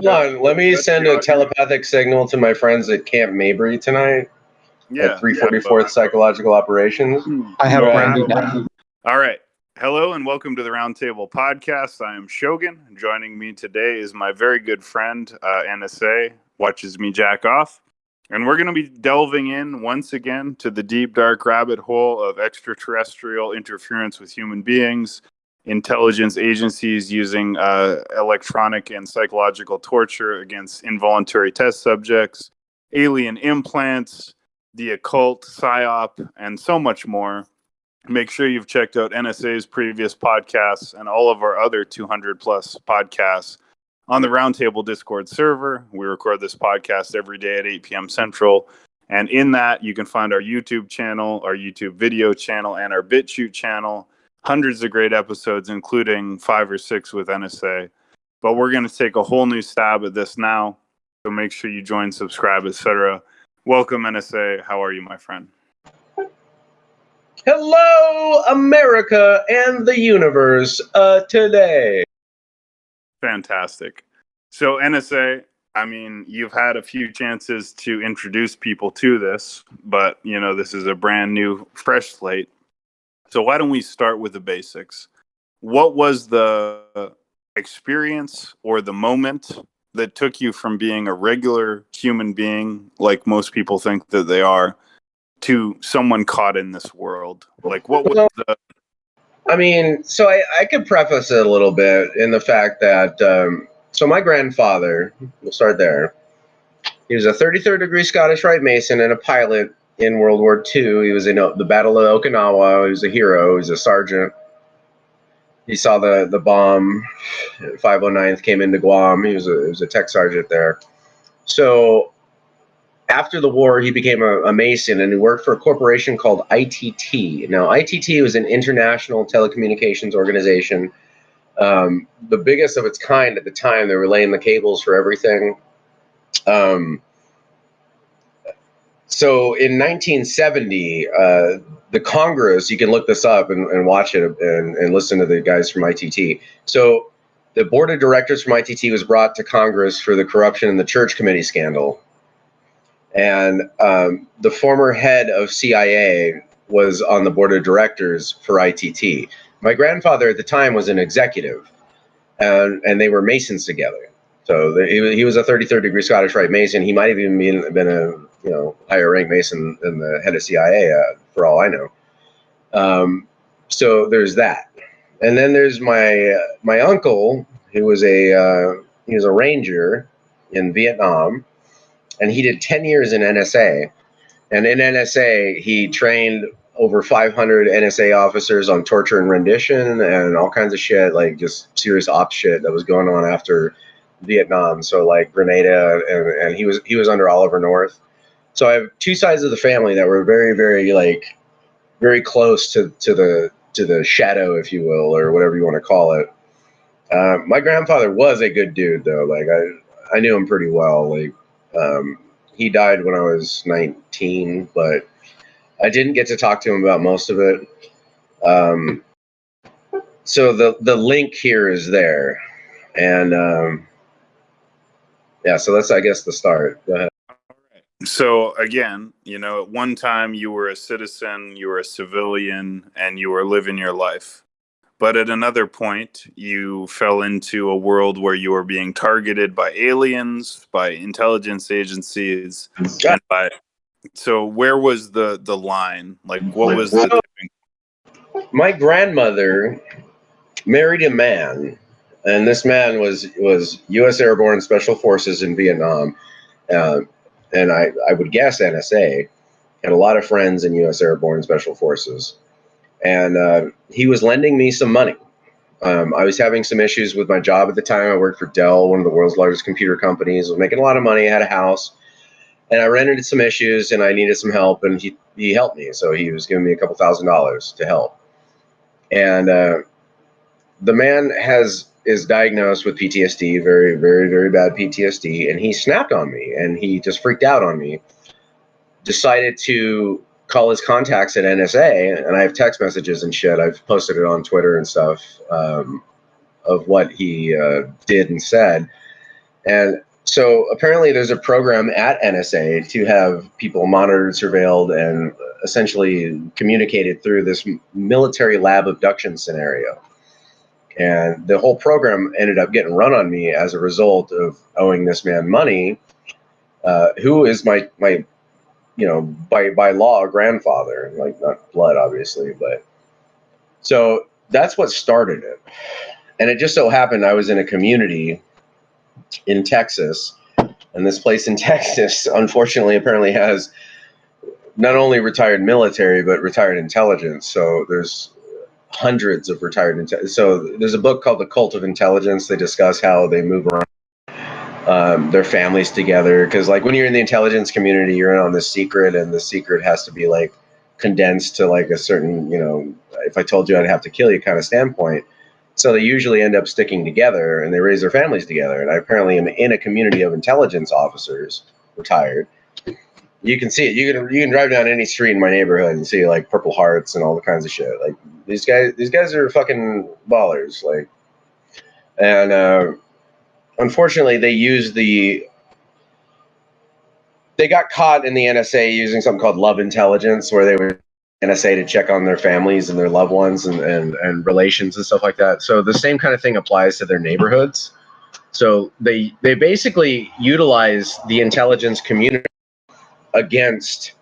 Hold on, let me send a telepathic signal to my friends at Camp Mabry tonight at 344th Psychological Operations. I have Randy now. All right. Hello and welcome to the Roundtable Podcast. I am Shogun. Joining me today is my very good friend, NSA, watches me jack off. And we're going to be delving in once again to the deep, dark rabbit hole of extraterrestrial interference with human beings, intelligence agencies using electronic and psychological torture against involuntary test subjects, alien implants, the occult, PSYOP, and so much more. Make sure you've checked out NSA's previous podcasts and all of our other 200 plus podcasts on the Roundtable Discord server. We record this podcast every day at 8 p.m. Central. And in that, you can find our YouTube channel, our YouTube video channel, and our BitChute channel. Hundreds of great episodes, including 5 or 6 with NSA. But we're going to take a whole new stab at this now. So make sure you join, subscribe, etc. Welcome, NSA. How are you, my friend? Hello, America and the universe today. Fantastic. So, NSA, I mean, you've had a few chances to introduce people to this, but, you know, this is a brand new, fresh slate. So why don't we start with the basics? What was the experience or the moment that took you from being a regular human being, like most people think that they are, to someone caught in this world? Like, what was the... I mean, so I could preface it a little bit in the fact that, so my grandfather, we'll start there. He was a 33rd degree Scottish Rite Mason and a pilot in World War II. He was in the Battle of Okinawa. He was a hero. He was a sergeant. He saw the bomb. 509th came into Guam. He was a tech sergeant there. So after the war, he became a Mason, and he worked for a corporation called ITT. Now, ITT was an international telecommunications organization, the biggest of its kind at the time. They were laying the cables for everything. So in 1970, the Congress, you can look this up and watch it and listen to the guys from ITT. So the board of directors from ITT was brought to Congress for the corruption in the church committee scandal. And the former head of CIA was on the board of directors for ITT. My grandfather at the time was an executive, and they were Masons together. So he was a 33rd degree Scottish Rite Mason. He might have even been a higher rank Mason than the head of CIA, for all I know. So there's that, and then there's my uncle, who was he was a ranger in Vietnam, and he did 10 years in NSA. And in NSA, he trained over 500 NSA officers on torture and rendition and all kinds of shit, like just serious ops shit that was going on after Vietnam. So like Grenada, and he was under Oliver North. So I have two sides of the family that were very, very very close to the shadow, if you will, or whatever you want to call it. My grandfather was a good dude, though. Like I knew him pretty well. Like he died when I was 19, but I didn't get to talk to him about most of it. So the link here is there, and yeah, so that's, I guess, the start. Go ahead. So again, at one time you were a citizen, you were a civilian, and you were living your life. But at another point, you fell into a world where you were being targeted by aliens, by intelligence agencies, and by... So where was the line? Like, what was the... My grandmother married a man, and this man was U.S. Airborne Special Forces in Vietnam, and I would guess NSA, had a lot of friends in U.S. Airborne Special Forces. And he was lending me some money. I was having some issues with my job at the time. I worked for Dell, one of the world's largest computer companies. I was making a lot of money. I had a house. And I ran into some issues, and I needed some help, and he helped me. So he was giving me a couple $1,000s to help. And the man is diagnosed with PTSD, very, very, very bad PTSD, and he snapped on me, and he just freaked out on me. Decided to call his contacts at NSA, and I have text messages and shit. I've posted it on Twitter and stuff of what he did and said. And so apparently there's a program at NSA to have people monitored, surveilled, and essentially communicated through this military lab abduction scenario. And the whole program ended up getting run on me as a result of owing this man money, who is my by law grandfather, like not blood obviously, but so that's what started it. And it just so happened I was in a community in Texas, and this place in Texas unfortunately apparently has not only retired military but retired intelligence. So there's hundreds of retired so there's a book called The Cult of Intelligence. They discuss how they move around their families together, because like when you're in the intelligence community, you're in on the secret, and the secret has to be like condensed to like a certain, if I told you I'd have to kill you kind of standpoint. So they usually end up sticking together and they raise their families together. And I apparently am in a community of intelligence officers, retired. You can see it. You can drive down any street in my neighborhood and see like Purple Hearts and all the kinds of shit. Like these guys are fucking ballers. Like, and unfortunately, they got caught in the NSA using something called love intelligence, where they were NSA to check on their families and their loved ones and relations and stuff like that. So the same kind of thing applies to their neighborhoods. So they basically utilize the intelligence community against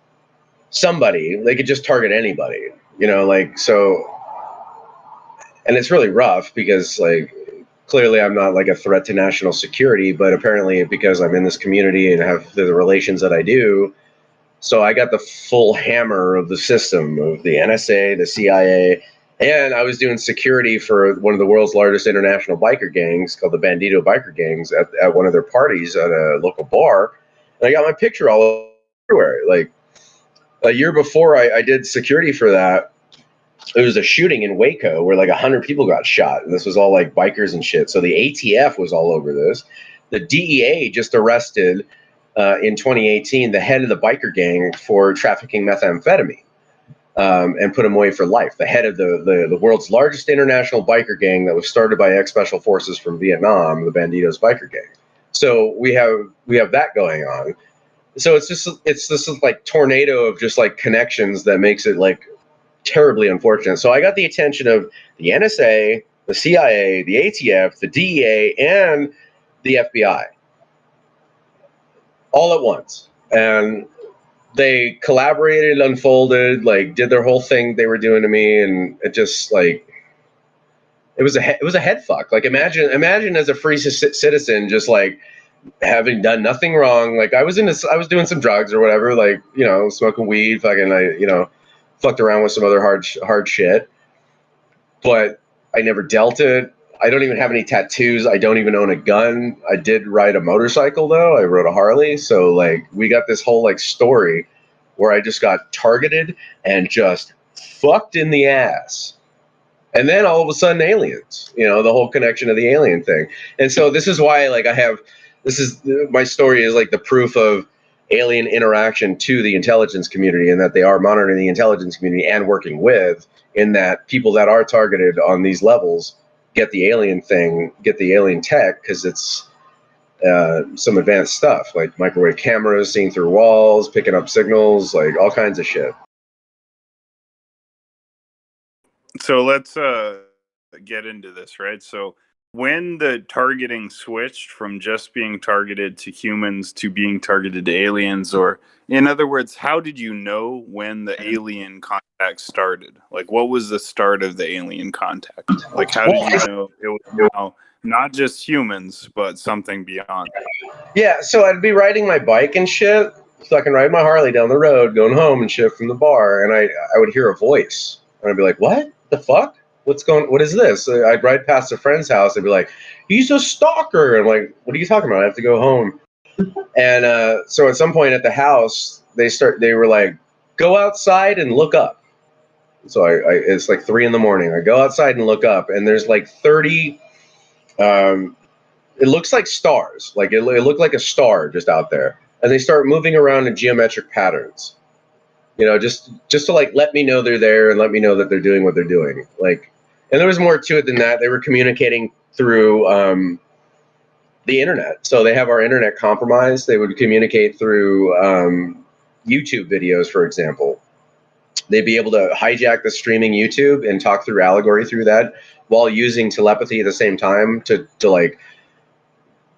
somebody. They could just target anybody, so. And it's really rough because like clearly I'm not like a threat to national security, but apparently because I'm in this community and have the relations that I do, so I got the full hammer of the system of the NSA, the CIA, and I was doing security for one of the world's largest international biker gangs called the Bandito Biker Gangs at one of their parties at a local bar. And I got my picture all everywhere. Like a year before I did security for that, there was a shooting in Waco where like 100 people got shot, and this was all like bikers and shit. So the ATF was all over this. The DEA just arrested in 2018 the head of the biker gang for trafficking methamphetamine, and put him away for life. The head of the world's largest international biker gang that was started by ex-special forces from Vietnam, the Bandidos biker gang. So we have that going on. So it's this like tornado of just like connections that makes it like terribly unfortunate. So I got the attention of the NSA, the CIA, the ATF, the DEA, and the FBI all at once. And they collaborated, unfolded, like did their whole thing they were doing to me, and it just like it was a head fuck. Like imagine as a free citizen just like having done nothing wrong. Like I was doing some drugs or whatever, like smoking weed, fucking fucked around with some other hard shit, but I never dealt it. I don't even have any tattoos. I don't even own a gun. I did ride a motorcycle though. I rode a Harley. So like we got this whole like story where I just got targeted and just fucked in the ass. And then all of a sudden aliens, the whole connection of the alien thing. And so this is why like my story is like the proof of alien interaction to the intelligence community, and that they are monitoring the intelligence community and working with, in that people that are targeted on these levels get the alien tech, because it's some advanced stuff like microwave cameras, seeing through walls, picking up signals, like all kinds of shit. So let's get into this, right? So when the targeting switched from just being targeted to humans to being targeted to aliens, or in other words, how did you know when the alien contact started? Like, what was the start of the alien contact? Like, how did you know it was now not just humans, but something beyond? Yeah, so I'd be riding my bike and shit, so I can ride my Harley down the road, going home and shit from the bar, and I would hear a voice, and I'd be like, what the fuck? What is this? I'd ride past a friend's house and be like, he's a stalker. I'm like, what are you talking about? I have to go home. And so at some point at the house, they were like, go outside and look up. So it's like 3 a.m. I go outside and look up, and there's like 30, it looks like stars. Like it looked like a star just out there. And they start moving around in geometric patterns, just to like let me know they're there and let me know that they're doing what they're doing. Like, and there was more to it than that. They were communicating through the internet. So they have our internet compromised. They would communicate through YouTube videos, for example. They'd be able to hijack the streaming YouTube and talk through Allegory through that while using telepathy at the same time to like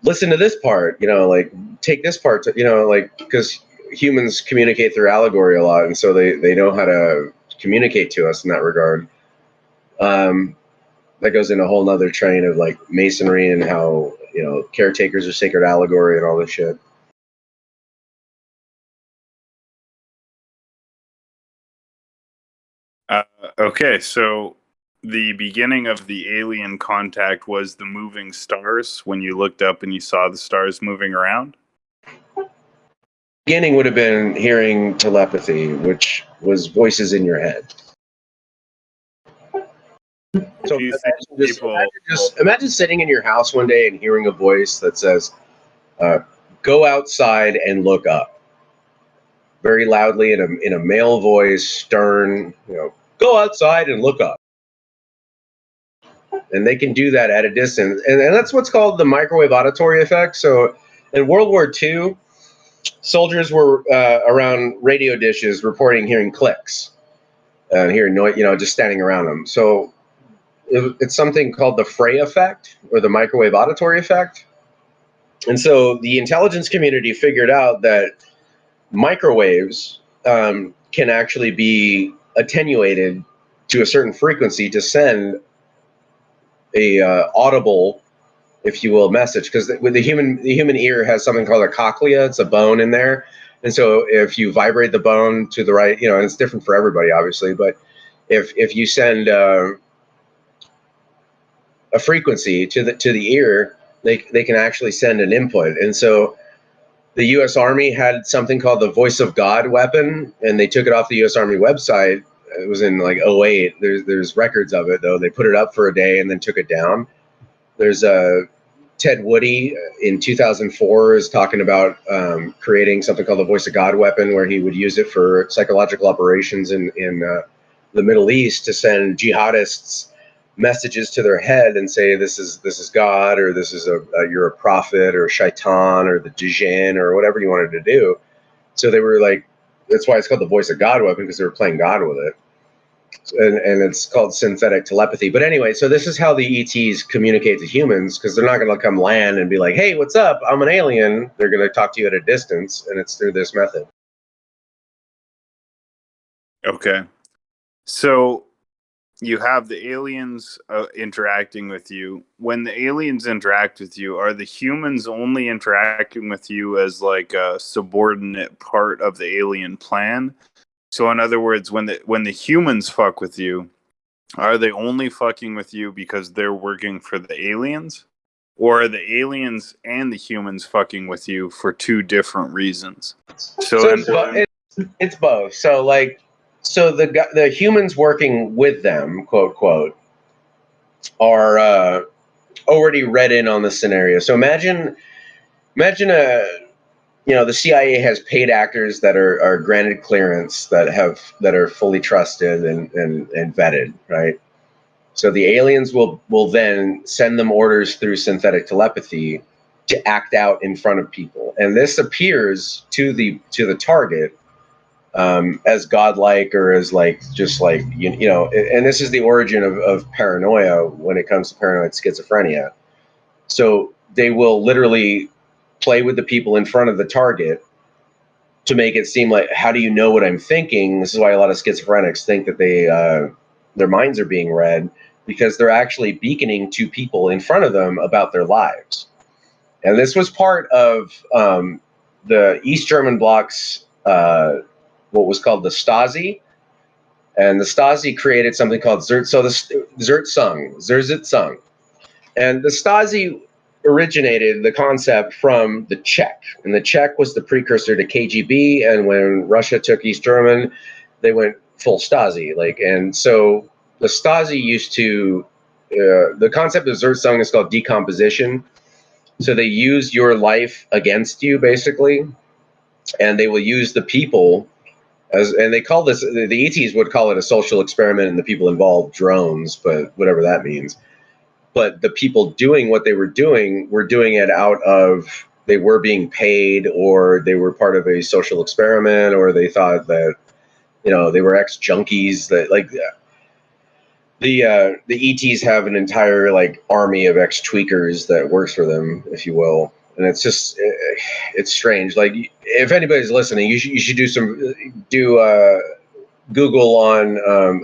listen to this part, like take this part, like because humans communicate through Allegory a lot, and so they know how to communicate to us in that regard. That goes in a whole nother train of like masonry and how caretakers are sacred allegory and all this shit. Okay, so the beginning of the alien contact was the moving stars when you looked up and you saw the stars moving around? Beginning would have been hearing telepathy, which was voices in your head. So imagine sitting in your house one day and hearing a voice that says, go outside and look up. Very loudly in a male voice, stern, go outside and look up. And they can do that at a distance. And that's what's called the microwave auditory effect. So in World War II, soldiers were around radio dishes reporting hearing clicks and hearing noise, just standing around them. So it's something called the Frey effect or the microwave auditory effect. And so the intelligence community figured out that microwaves can actually be attenuated to a certain frequency to send a audible, if you will, message. Because with the human ear has something called a cochlea. It's a bone in there, and so if you vibrate the bone to the right, and it's different for everybody, obviously. But if you send a frequency to the ear, they can actually send an input. And so the U.S. Army had something called the Voice of God weapon, and they took it off the U.S. Army website. It was in like 2008. There's records of it, though. They put it up for a day and then took it down. There's Ted Woody in 2004 is talking about creating something called the Voice of God weapon, where he would use it for psychological operations in the Middle East to send jihadists messages to their head and say this is God, or this is you're a prophet, or shaitan, or the jinn, or whatever you wanted to do. So they were like, that's why it's called the Voice of God weapon, because they were playing God with it. And it's called synthetic telepathy. But anyway, so this is how the ETs communicate to humans, because they're not going to come land and be like, hey, what's up? I'm an alien. They're going to talk to you at a distance, and it's through this method. Okay. So you have the aliens interacting with you. When the aliens interact with you, are the humans only interacting with you as like a subordinate part of the alien plan? So in other words, when the humans fuck with you, are they only fucking with you because they're working for the aliens? Or are the aliens and the humans fucking with you for two different reasons? So it's both. So the humans working with them, quote, quote, are already read in on the scenario. So imagine the CIA has paid actors that are granted clearance that are fully trusted and vetted, right? So the aliens will then send them orders through synthetic telepathy to act out in front of people, and this appears to the target as godlike, or as like just like and this is the origin of paranoia when it comes to paranoid schizophrenia. So they will literally play with the people in front of the target to make it seem like, how do you know what I'm thinking? This is why a lot of schizophrenics think that their minds are being read, because they're actually beaconing to people in front of them about their lives. And this was part of the East German bloc's what was called the Stasi. And the Stasi created something called Zerzitsung. And the Stasi originated the concept from the Czech, and the Czech was the precursor to KGB. And when Russia took East German, they went full Stasi. And so the Stasi used to the concept of Zerzitsung is called decomposition. So they use your life against you, basically, and they will use the people and they call this, the ETs would call it a social experiment, and the people involved drones, but whatever that means. but the people doing what they were doing it out of, they were being paid, or they were part of a social experiment, or they thought that, they were ex-junkies, that like the ETs have an entire like army of ex-tweakers that works for them, if you will. And it's just, it's strange. Like, if anybody's listening, you should do Google on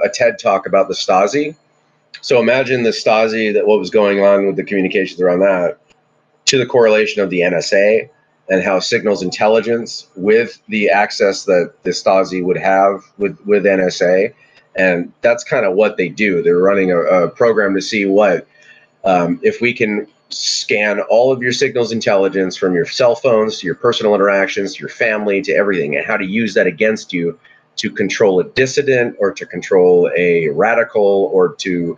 a TED talk about the Stasi. So imagine the Stasi, that what was going on with the communications around that, to the correlation of the NSA and how signals intelligence with the access that the Stasi would have with NSA. And that's kind of what they do. They're running a program to see what, if we can scan all of your signals intelligence from your cell phones to your personal interactions, to your family, to everything, and how to use that against you to control a dissident, or to control a radical, or to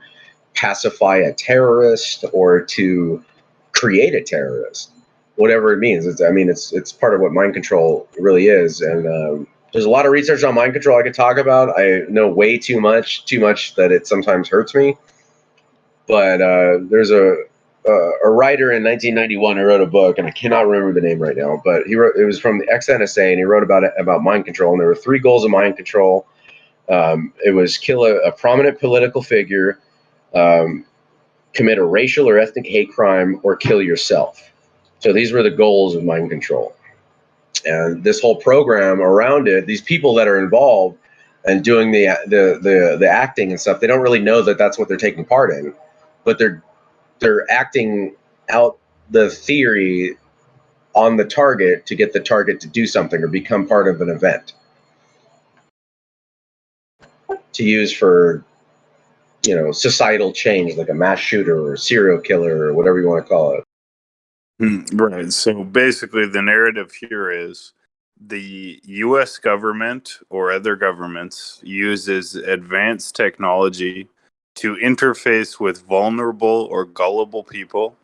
pacify a terrorist, or to create a terrorist, whatever it means. It's part of what mind control really is. And there's a lot of research on mind control I could talk about. I know way too much that it sometimes hurts me. But there's a writer in 1991 who wrote a book, and I cannot remember the name right now, but it was from the ex-NSA, and he wrote about mind control. And there were 3 goals of mind control. It was kill a prominent political figure, commit a racial or ethnic hate crime, or kill yourself. So these were the goals of mind control. And this whole program around it, these people that are involved and doing the acting and stuff, they don't really know that that's what they're taking part in, but they're acting out the theory on the target to get the target to do something or become part of an event to use for, societal change, like a mass shooter or serial killer or whatever you want to call it. Right. So basically, the narrative here is the U.S. government or other governments uses advanced technology to interface with vulnerable or gullible people,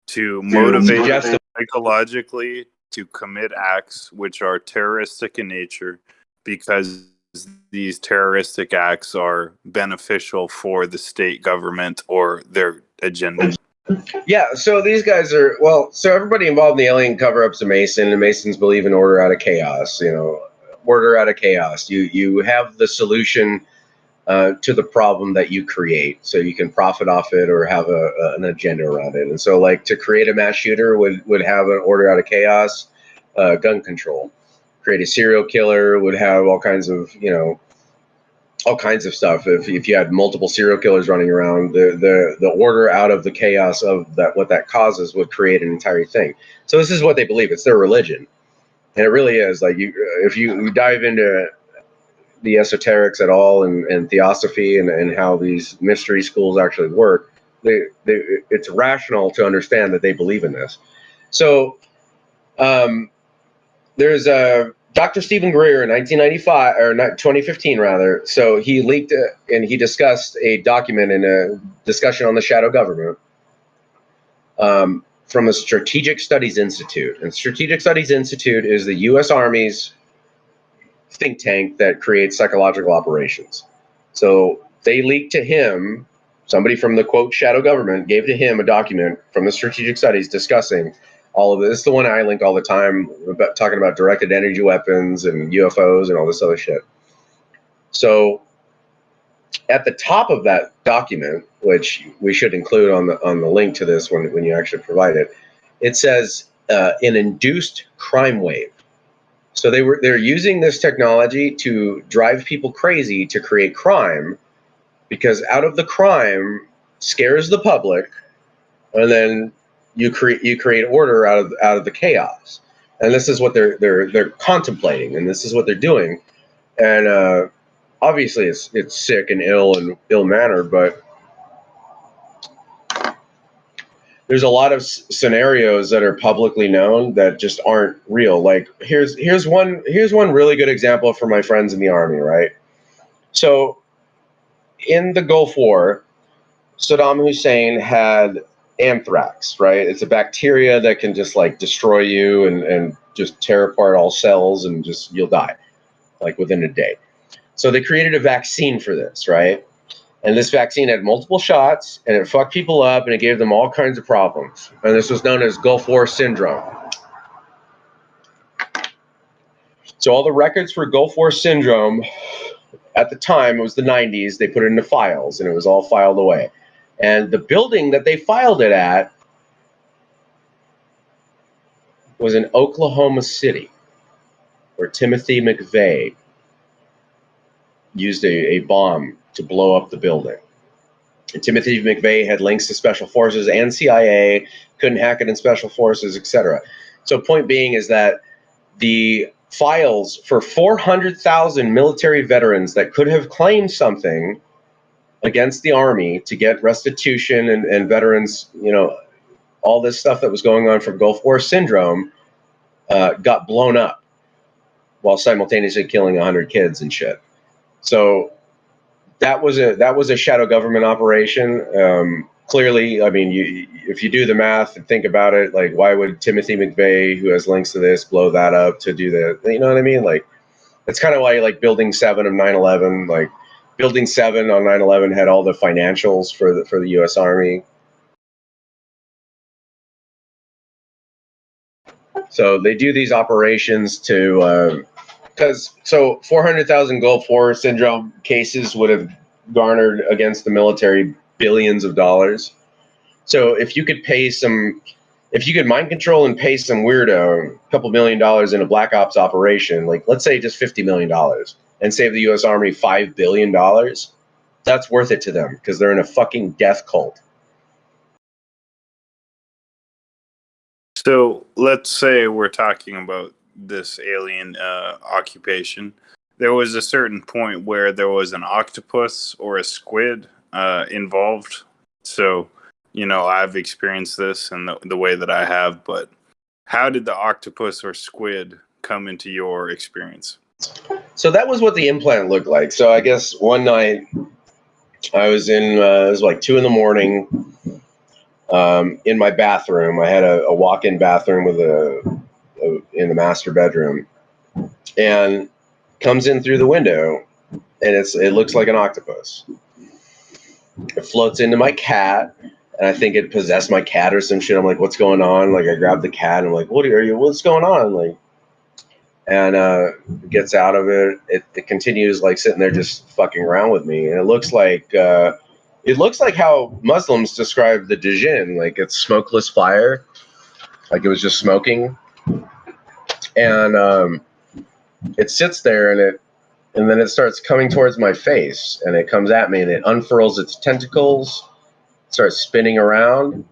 to motivate them psychologically to commit acts which are terroristic in nature, because these terroristic acts are beneficial for the state government or their agenda. Yeah, so these guys are, so everybody involved in the alien cover-up's a Mason, and Masons believe in order out of chaos, order out of chaos. You have the solution to the problem that you create, so you can profit off it or have an agenda around it. And so, like, to create a mass shooter would have an order out of chaos, gun control. Create a serial killer would have all kinds of, all kinds of stuff. If you had multiple serial killers running around, the order out of the chaos of that, what that causes, would create an entire thing. So this is what they believe. It's their religion. And it really is. Like, if you dive into the esoterics at all, and theosophy, and how these mystery schools actually work, it's rational to understand that they believe in this. So there's Dr. Stephen Greer in 1995 or 2015 rather. So he leaked and he discussed a document in a discussion on the shadow government from a Strategic Studies Institute. And Strategic Studies Institute is the U.S. Army's think tank that creates psychological operations. So they leaked to him, somebody from the quote shadow government gave to him a document from the Strategic Studies discussing all of this. This is the one I link all the time, about talking about directed energy weapons and UFOs and all this other shit. So at the top of that document, which we should include on the link to this when you actually provide it, it says an induced crime wave. So they're using this technology to drive people crazy to create crime, because out of the crime scares the public, and then you create order out of the chaos. And this is what they're contemplating, and this is what they're doing. And obviously it's sick and ill-mannered, but there's a lot of scenarios that are publicly known that just aren't real. Like, here's one really good example for my friends in the Army, right? So in the Gulf War, Saddam Hussein had anthrax, right? It's a bacteria that can just like destroy you and just tear apart all cells, and just you'll die like within a day. So they created a vaccine for this, right? And this vaccine had multiple shots, and it fucked people up, and it gave them all kinds of problems. And this was known as Gulf War syndrome. So all the records for Gulf War syndrome, at the time, it was the 90s, they put it into files, and it was all filed away. And the building that they filed it at was in Oklahoma City, where Timothy McVeigh used a bomb to blow up the building. And Timothy McVeigh had links to Special Forces and CIA, couldn't hack it in Special Forces, etc. So point being is that the files for 400,000 military veterans that could have claimed something against the Army to get restitution and veterans, all this stuff that was going on from Gulf War syndrome got blown up while simultaneously killing 100 kids and shit. So that was a shadow government operation. Clearly, I mean, if you do the math and think about it, like, why would Timothy McVeigh, who has links to this, blow that up to do that? You know what I mean? Like, that's kind of why, like, Building 7 of 9/11, like, Building 7 on 9/11 had all the financials for the U.S. Army. So they do these operations to, so 400,000 Gulf War syndrome cases would have garnered against the military billions of dollars. So if you could mind control and pay some weirdo a couple $1 million in a black ops operation, like, let's say just $50 million, and save the U.S. Army $5 billion, that's worth it to them because they're in a fucking death cult. So let's say we're talking about this alien occupation. There was a certain point where there was an octopus or a squid involved. So, I've experienced this in the way that I have, but how did the octopus or squid come into your experience? So that was what the implant looked like. So I guess one night I was it was like 2 a.m, in my bathroom. I had a walk-in bathroom with in the master bedroom, and comes in through the window, and it looks like an octopus. It floats into my cat, and I think it possessed my cat or some shit. I'm like, what's going on? Like, I grabbed the cat, and I'm like, what's going on? Like, and gets out of it. It continues, like, sitting there just fucking around with me, and it looks like how Muslims describe the Djinn, like it's smokeless fire, like it was just smoking, and it sits there, and then it starts coming towards my face, and it comes at me, and it unfurls its tentacles, starts spinning around,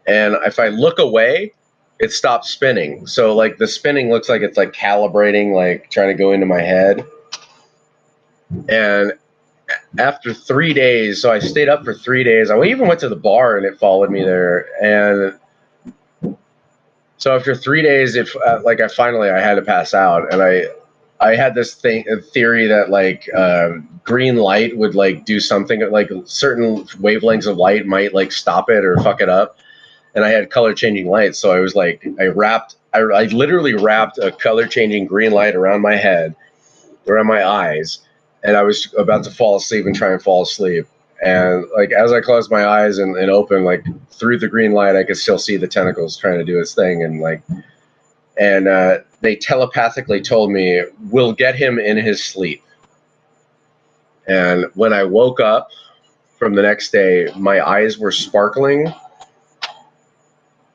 and if I look away, it stops spinning. So, like, the spinning looks like it's like calibrating, like trying to go into my head. And after 3 days, so I stayed up for 3 days. I even went to the bar, and it followed me there. And so after 3 days, I had to pass out, and I had this theory that, like, green light would, like, do something, like certain wavelengths of light might, like, stop it or fuck it up. And I had color changing lights. So I was like, I literally wrapped a color changing green light around my head, around my eyes. And I was about to fall asleep and try and fall asleep. And, like, as I closed my eyes and opened, like, through the green light, I could still see the tentacles trying to do its thing. And they telepathically told me, we'll get him in his sleep. And when I woke up from the next day, my eyes were sparkling.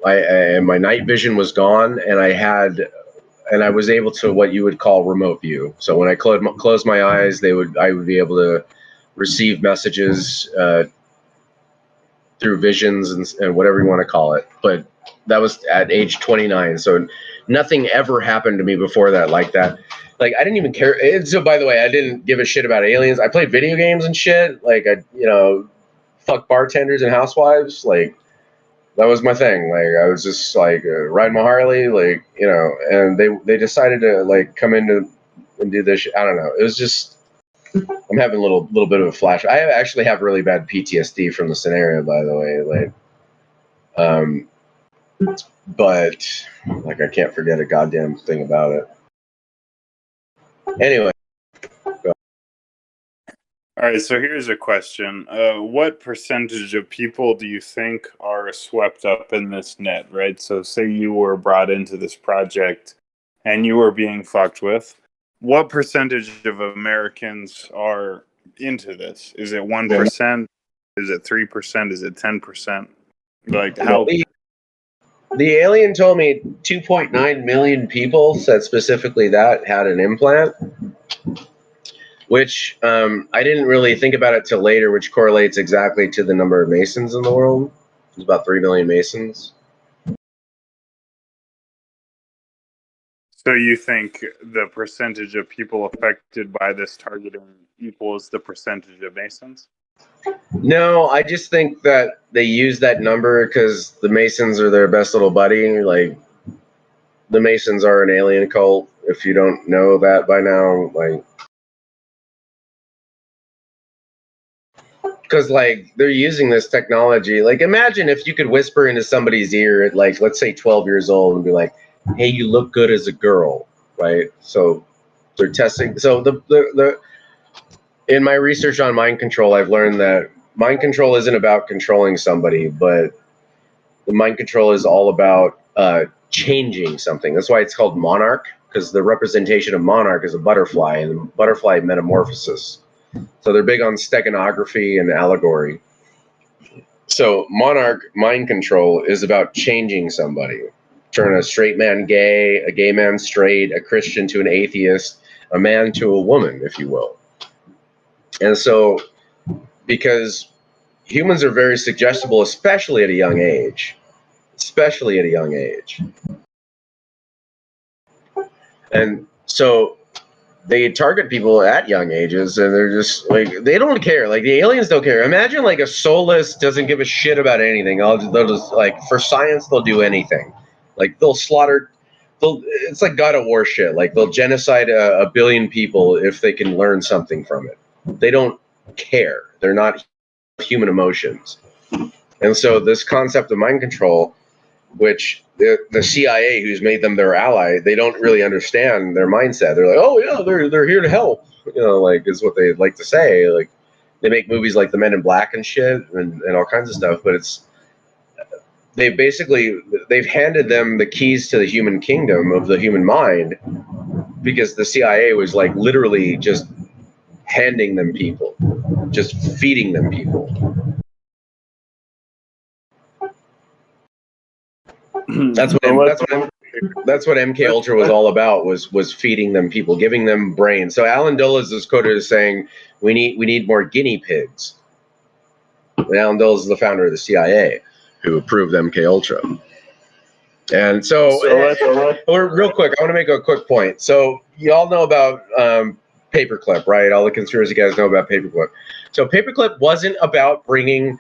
And my night vision was gone, and I was able to what you would call remote view. So when I closed my eyes, I would be able to receive messages through visions and whatever you want to call it. But that was at age 29. So nothing ever happened to me before that like that. Like, I didn't even care. So, by the way, I didn't give a shit about aliens. I played video games and shit. Like, fuck bartenders and housewives. Like, that was my thing. Like, I was just, like, riding my Harley, like, and they decided to, like, come in and do this shit. I don't know. It was just, I'm having a little bit of a flash. I actually have really bad PTSD from the scenario, by the way. Like, but, like, I can't forget a goddamn thing about it. Anyway. All All right, so here's a question. What percentage of people do you think are swept up in this net, right? So say you were brought into this project and you were being fucked with. What percentage of Americans are into this? Is it 1%? Is it 3%? Is it 10%? Like how? The alien told me 2.9 million people said specifically that had an implant, which I didn't really think about it till later, which correlates exactly to the number of Masons in the world. There's about 3 million Masons. So you think the percentage of people affected by this targeting equals the percentage of Masons? No, I just think that they use that number because the Masons are their best little buddy. Like, the Masons are an alien cult. If you don't know that by now, like, because like they're using this technology. Like, imagine if you could whisper into somebody's ear at, like, let's say 12 years old and be like, "Hey, you look good as a girl," right? So they're testing. So the in my research on mind control, I've learned that mind control isn't about controlling somebody, but the mind control is all about changing something. That's why it's called monarch, because the representation of monarch is a butterfly and butterfly metamorphosis. So they're big on steganography and allegory. So monarch mind control is about changing somebody. Turn a straight man gay, a gay man straight, a Christian to an atheist, a man to a woman, if you will. And so, because humans are very suggestible, especially at a young age, and so they target people at young ages, and they're just like, they don't care. Like, the aliens don't care. Imagine like a soulless doesn't give a shit about anything. They'll just, like, for science, they'll do anything. Like, they'll slaughter. It's like God of War shit. Like, they'll genocide a billion people if they can learn something from it. They don't care. They're not human emotions. And so this concept of mind control, which the CIA, who's made them their ally, they don't really understand their mindset. They're like, oh yeah, they're here to help, like, is what they like to say. Like, they make movies like The Men in Black and shit, and all kinds of stuff, but they've handed them the keys to the human kingdom of the human mind, because the CIA was like literally just handing them people, just feeding them people. That's what MK Ultra was all about, was feeding them people, giving them brains. So Alan Dulles is quoted as saying, we need more guinea pigs. And Alan Dulles is the founder of the CIA, who approved MK Ultra. And so real quick, I want to make a quick point. So you all know about Paperclip, right? All the conspiracy guys know about Paperclip. So Paperclip wasn't about bringing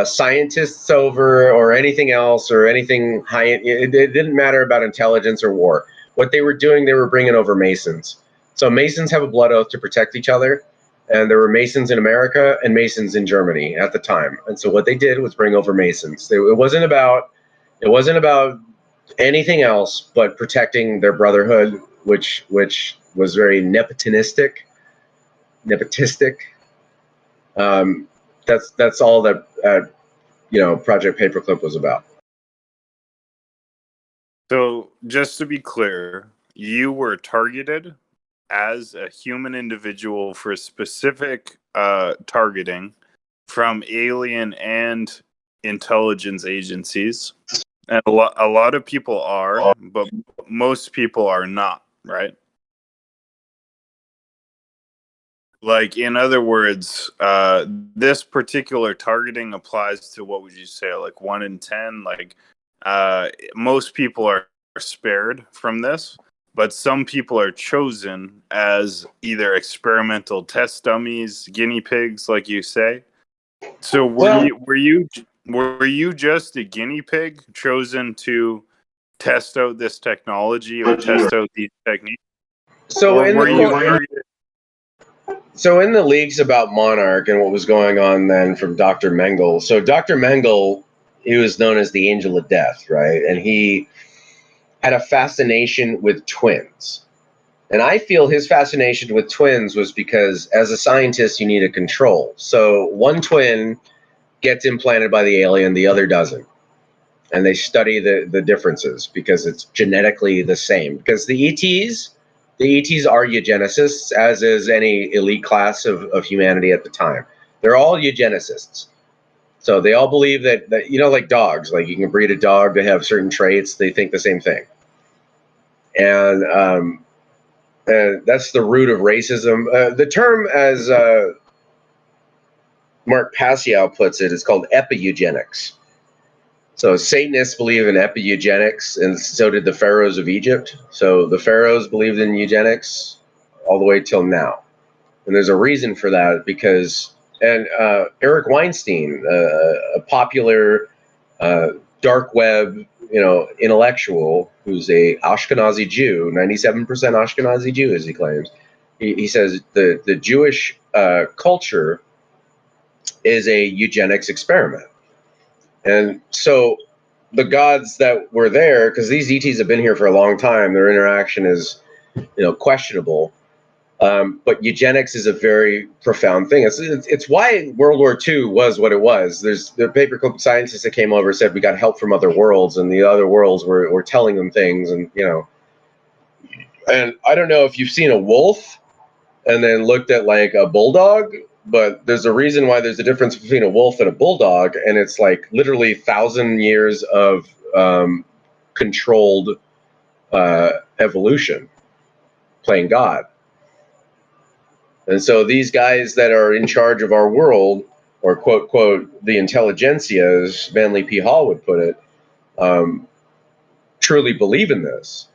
scientists over or anything else or anything high. It didn't matter about intelligence or war. What they were doing, they were bringing over Masons. So Masons have a blood oath to protect each other, and there were Masons in America and Masons in Germany at the time. And so what they did was bring over Masons. It wasn't about anything else but protecting their brotherhood, which was very nepotistic. That's all that Project Paperclip was about. So just to be clear, you were targeted as a human individual for specific targeting from alien and intelligence agencies. And a lot of people are, but most people are not, right? Like, in other words, this particular targeting applies to, what would you say, like 1 in 10? Like, most people are spared from this, but some people are chosen as either experimental test dummies, guinea pigs, like you say. So were you just a guinea pig chosen to test out this technology or test out these techniques? So in the leaks about Monarch and what was going on then from Dr. Mengele. So Dr. Mengele, he was known as the Angel of Death, right? And he had a fascination with twins. And I feel his fascination with twins was because as a scientist, you need a control. So one twin gets implanted by the alien, the other doesn't. And they study the differences because it's genetically the same. Because the ETs are eugenicists, as is any elite class of humanity at the time. They're all eugenicists. So they all believe that, like dogs, like you can breed a dog to have certain traits. They think the same thing. And that's the root of racism. The term, as Mark Passiow puts it, is called epi-eugenics. So Satanists believe in epi-eugenics, and so did the pharaohs of Egypt. So the pharaohs believed in eugenics all the way till now. And there's a reason for that because, and Eric Weinstein, a popular dark web, intellectual who's a Ashkenazi Jew, 97% Ashkenazi Jew, as he claims. He says the Jewish culture is a eugenics experiment. And so the gods that were there, because these ETs have been here for a long time, their interaction is, questionable. But eugenics is a very profound thing. It's why World War II was what it was. There's the paperclip scientists that came over and said we got help from other worlds, and the other worlds were telling them things, and And I don't know if you've seen a wolf and then looked at like a bulldog, but there's a reason why there's a difference between a wolf and a bulldog, and it's like literally 1,000 years of controlled evolution, playing God. And so these guys that are in charge of our world, or quote, quote, the intelligentsia, as Manly P. Hall would put it, truly believe in this.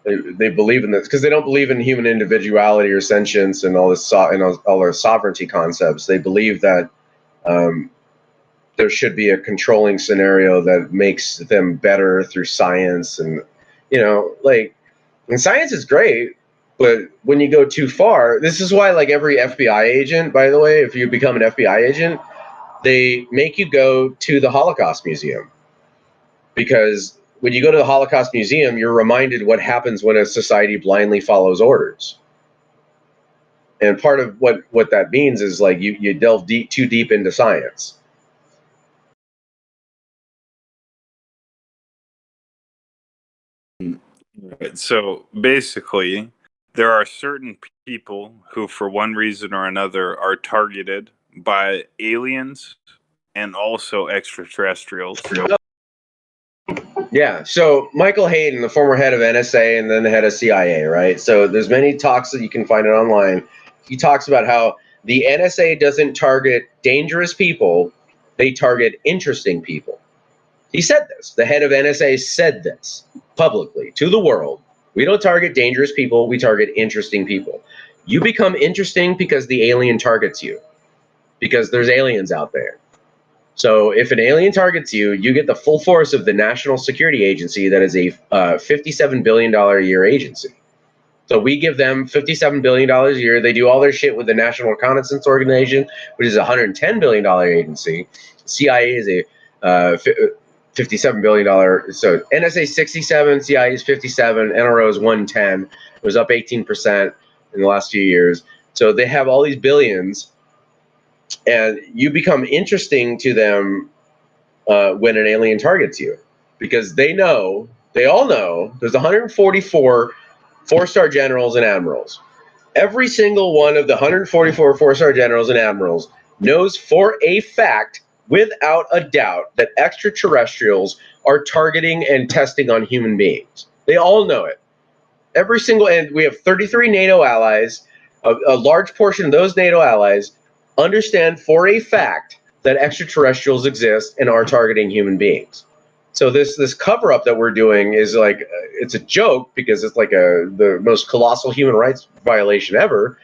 They believe in this because they don't believe in human individuality or sentience and all this all our sovereignty concepts. They believe that there should be a controlling scenario that makes them better through science, and and science is great, but when you go too far, this is why like every FBI agent, by the way, if you become an FBI agent, they make you go to the Holocaust Museum, because when you go to the Holocaust Museum, you're reminded what happens when a society blindly follows orders. And part of what that means is like you delve too deep into science. Right. So basically, there are certain people who, for one reason or another, are targeted by aliens and also extraterrestrials. Yeah. So Michael Hayden, the former head of NSA and then the head of CIA, right? So there's many talks that you can find it online. He talks about how the NSA doesn't target dangerous people, they target interesting people. He said this. The head of NSA said this publicly to the world. We don't target dangerous people, we target interesting people. You become interesting because the alien targets you, because there's aliens out there. So if an alien targets you, you get the full force of the National Security Agency, that is a $57 billion a year agency. So we give them $57 billion a year. They do all their shit with the National Reconnaissance Organization, which is a $110 billion agency. CIA is a $57 billion. So NSA 67, CIA is 57, NRO is 110. It was up 18% in the last few years. So they have all these billions, and you become interesting to them when an alien targets you, because they all know there's 144 four-star generals and admirals. Every single one of the 144 four-star generals and admirals knows for a fact, without a doubt, that extraterrestrials are targeting and testing on human beings. They all know it. Every single, and we have 33 NATO allies. A large portion of those NATO allies understand for a fact that extraterrestrials exist and are targeting human beings. So this cover up that we're doing is like, it's a joke, because it's like the most colossal human rights violation ever,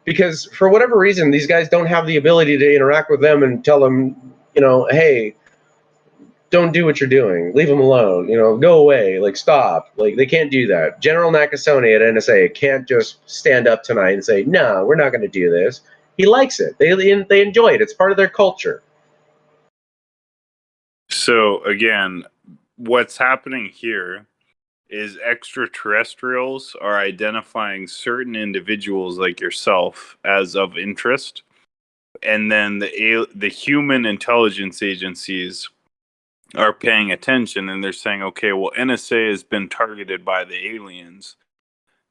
because for whatever reason these guys don't have the ability to interact with them and tell them, hey, don't do what you're doing, leave them alone, go away, like stop. Like they can't do that. General Nakasone at NSA can't just stand up tonight and say, no, we're not going to do this. He likes it. They enjoy it. It's part of their culture. So again, what's happening here is extraterrestrials are identifying certain individuals like yourself as of interest, and then the human intelligence agencies are paying attention, and they're saying, okay, well, NSA has been targeted by the aliens.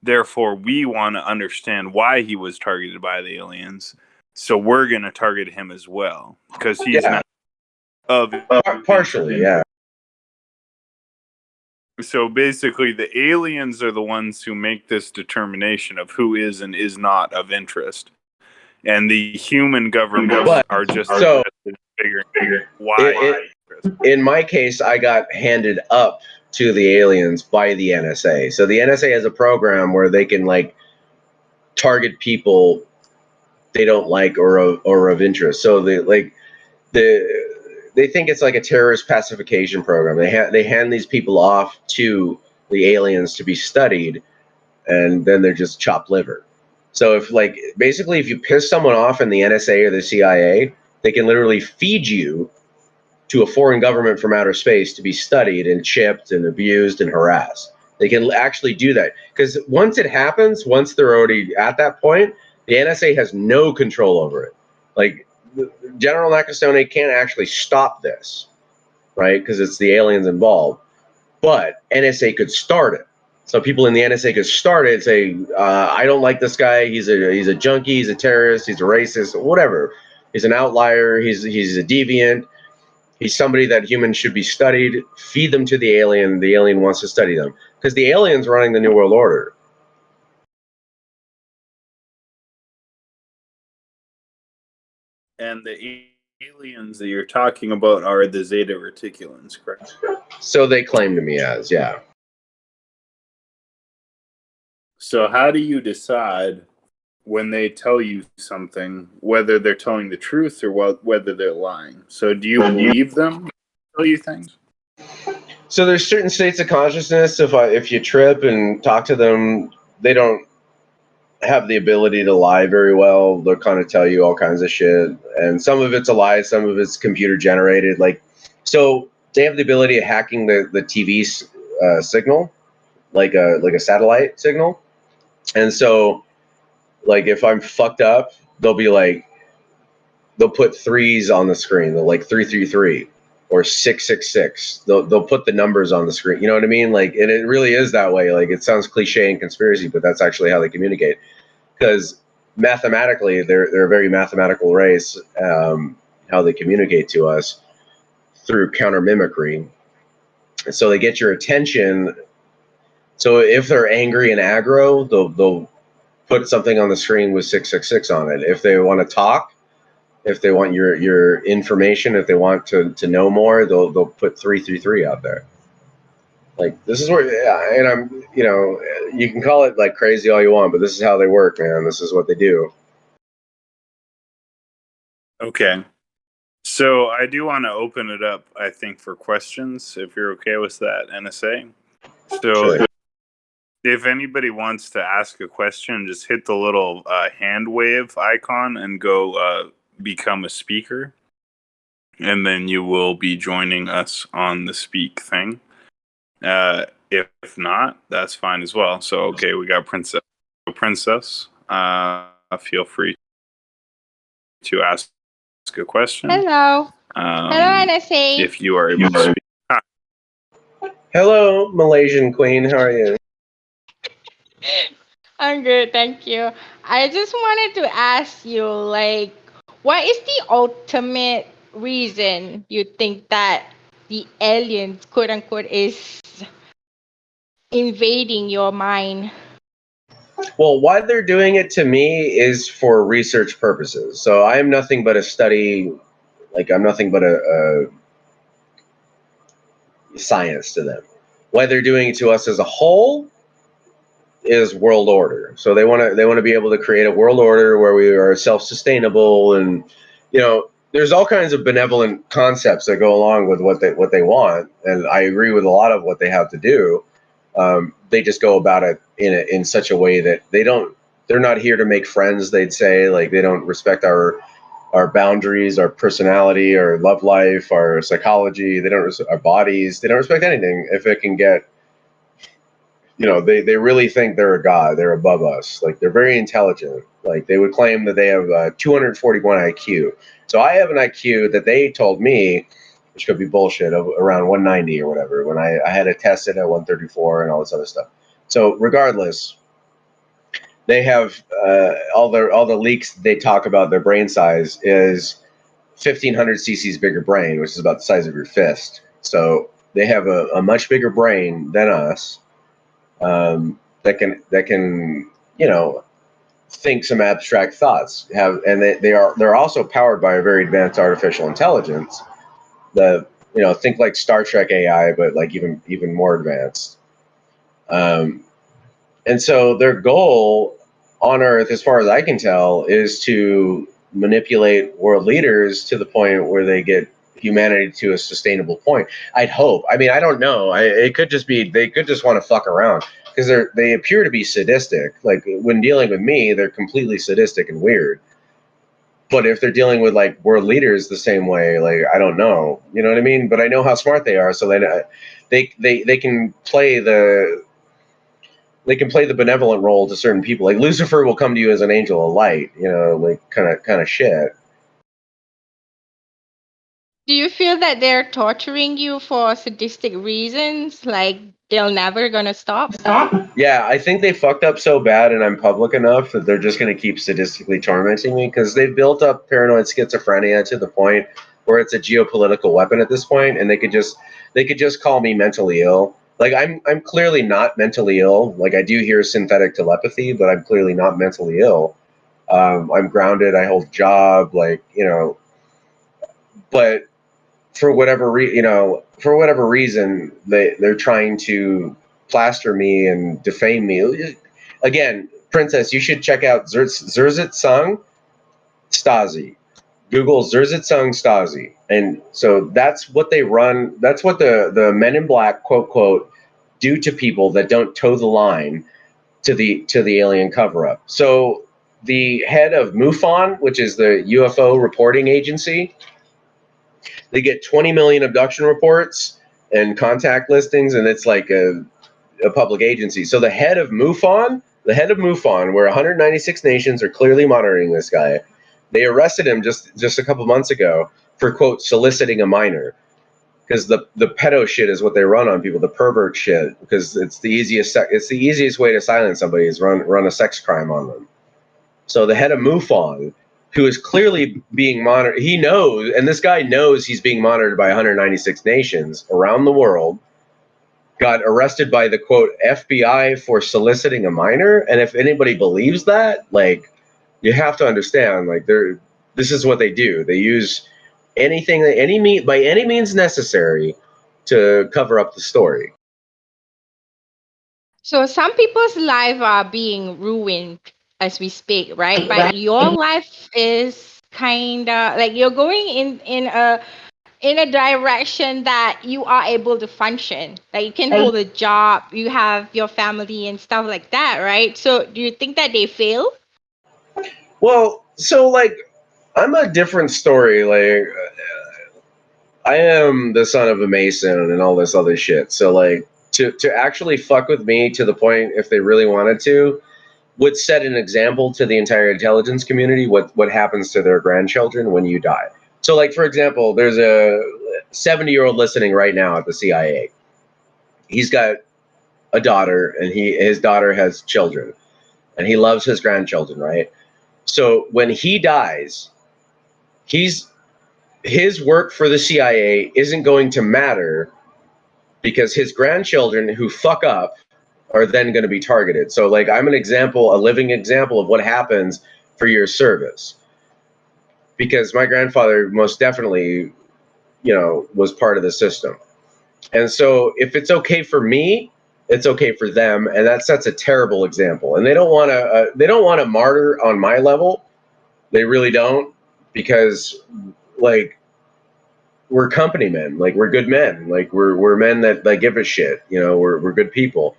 Therefore, we want to understand why he was targeted by the aliens. So we're going to target him as well because he's not of partially, yeah. So basically, the aliens are the ones who make this determination of who is and is not of interest, and the human governments are just figuring why. In my case, I got handed up to the aliens by the NSA. So the NSA has a program where they can like target people they don't like or of interest. So they think it's like a terrorist pacification program. They hand these people off to the aliens to be studied, and then they're just chopped liver. So if you piss someone off in the NSA or the CIA, they can literally feed you to a foreign government from outer space to be studied and chipped and abused and harassed. They can actually do that because once it happens, once they're already at that point, the NSA has no control over it. Like General Nakasone can't actually stop this, right? Because it's the aliens involved. But NSA could start it. So people in the NSA could start it and say, I don't like this guy. He's a junkie. He's a terrorist. He's a racist. Whatever. He's an outlier. He's a deviant. He's somebody that humans should be studied. Feed them to the alien. The alien wants to study them because the alien's running the New World Order. And the aliens that you're talking about are the Zeta Reticulans, correct? So they claim to me as, yeah. So how do you decide when they tell you something, whether they're telling the truth or whether they're lying? So do you believe them tell you things? So there's certain states of consciousness. If you trip and talk to them, they don't have the ability to lie very well. They'll kind of tell you all kinds of shit, and some of it's a lie, some of it's computer generated. So they have the ability of hacking the TV signal, like a satellite signal. And so, if I'm fucked up, they'll put threes on the screen. They'll 333 or 666. They'll put the numbers on the screen. You know what I mean? And it really is that way. It sounds cliche and conspiracy, but that's actually how they communicate. Because mathematically, they're a very mathematical race. How they communicate to us through counter mimicry. So they get your attention. So if they're angry and aggro, they'll put something on the screen with 666 on it. If they want to talk, if they want your information, if they want to know more, they'll put 333 out there. This is where, and I'm, you can call it crazy all you want, but this is how they work, man. This is what they do. Okay. So I do want to open it up, I think, for questions, if you're okay with that, NSA. So Sure. If anybody wants to ask a question, just hit the little hand wave icon and go become a speaker. And then you will be joining us on the speak thing. If not, that's fine as well. So, okay, we got Princess. Feel free to ask a question. Hello. Hello, NSA. If you are able to speak. Hello, Malaysian queen. How are you? I'm good, thank you. I just wanted to ask you, what is the ultimate reason you think that the aliens, quote unquote, is invading your mind? Well, why they're doing it to me is for research purposes. So I am nothing but a study, I'm nothing but a science to them. Why they're doing it to us as a whole is world order. So they want to be able to create a world order where we are self-sustainable, and there's all kinds of benevolent concepts that go along with what they want, and I agree with a lot of what they have to do. They just go about it in such a way that they're not here to make friends. They'd say they don't respect our boundaries, our personality, our love life, our psychology. They don't our bodies. They don't respect anything if it can get they really think they're a god. They're above us. Like, they're very intelligent. Like, they would claim that they have 241 IQ. So I have an IQ that they told me, which could be bullshit, of around 190 or whatever, when I had to test it at 134 and all this other stuff. So regardless, they have all the leaks they talk about their brain size is 1,500 cc's bigger brain, which is about the size of your fist. So they have a much bigger brain than us, that can think some abstract thoughts. They're also powered by a very advanced artificial intelligence that think like Star Trek AI, but like even more advanced. And so their goal on Earth, as far as I can tell, is to manipulate world leaders to the point where they get humanity to a sustainable point. I'd hope. I mean, I don't know. It could just be they could just want to fuck around because they appear to be sadistic. Like, when dealing with me, they're completely sadistic and weird. But if they're dealing with like world leaders the same way, like, I don't know. You know what I mean? But I know how smart they are, so they can play the benevolent role to certain people. Like, Lucifer will come to you as an angel of light, like kind of shit. Do you feel that they're torturing you for sadistic reasons? Like, they're never gonna stop? Yeah, I think they fucked up so bad and I'm public enough that they're just going to keep sadistically tormenting me because they've built up paranoid schizophrenia to the point where it's a geopolitical weapon at this point, and they could just call me mentally ill. Like, I'm clearly not mentally ill. Like, I do hear synthetic telepathy, but I'm clearly not mentally ill. I'm grounded. I hold a job, like, but for whatever reason, they're trying to plaster me and defame me. Again, Princess, you should check out Zerzit Sung Stasi. Google Zerzit Sung Stasi. And so that's what they run. That's what the Men in Black, quote, quote, do to people that don't toe the line to the alien cover-up. So the head of MUFON, which is the UFO reporting agency, they get 20 million abduction reports and contact listings, and it's like a public agency. So the head of MUFON, where 196 nations are clearly monitoring this guy, they arrested him just a couple months ago for, quote, soliciting a minor. Because the pedo shit is what they run on people, the pervert shit, because it's the easiest way to silence somebody is run a sex crime on them. So the head of MUFON, who is clearly being monitored, he knows, and this guy knows he's being monitored by 196 nations around the world, got arrested by the, quote, FBI for soliciting a minor. And if anybody believes that, like, you have to understand, like, this is what they do. They use anything, by any means necessary to cover up the story. So some people's lives are being ruined as we speak, right? But your life is kind of like you're going in a direction that you are able to function. Like, you can hold a job, you have your family and stuff like that, right? So do you think that they fail? Well, so, like, I'm a different story. Like, I am the son of a Mason and all this other shit. So, like, to actually fuck with me to the point, if they really wanted to, would set an example to the entire intelligence community what happens to their grandchildren when you die. So, like, for example, there's a 70-year-old listening right now at the CIA. He's got a daughter, and his daughter has children, and he loves his grandchildren, right? So when he dies, his work for the CIA isn't going to matter because his grandchildren who fuck up are then going to be targeted. So, like, I'm a living example of what happens for your service. Because my grandfather most definitely, was part of the system. And so if it's okay for me, it's okay for them, and that sets a terrible example. And they don't want to martyr on my level. They really don't, because, like, we're company men, like, we're good men, like, we're men that, like, give a shit, we're good people.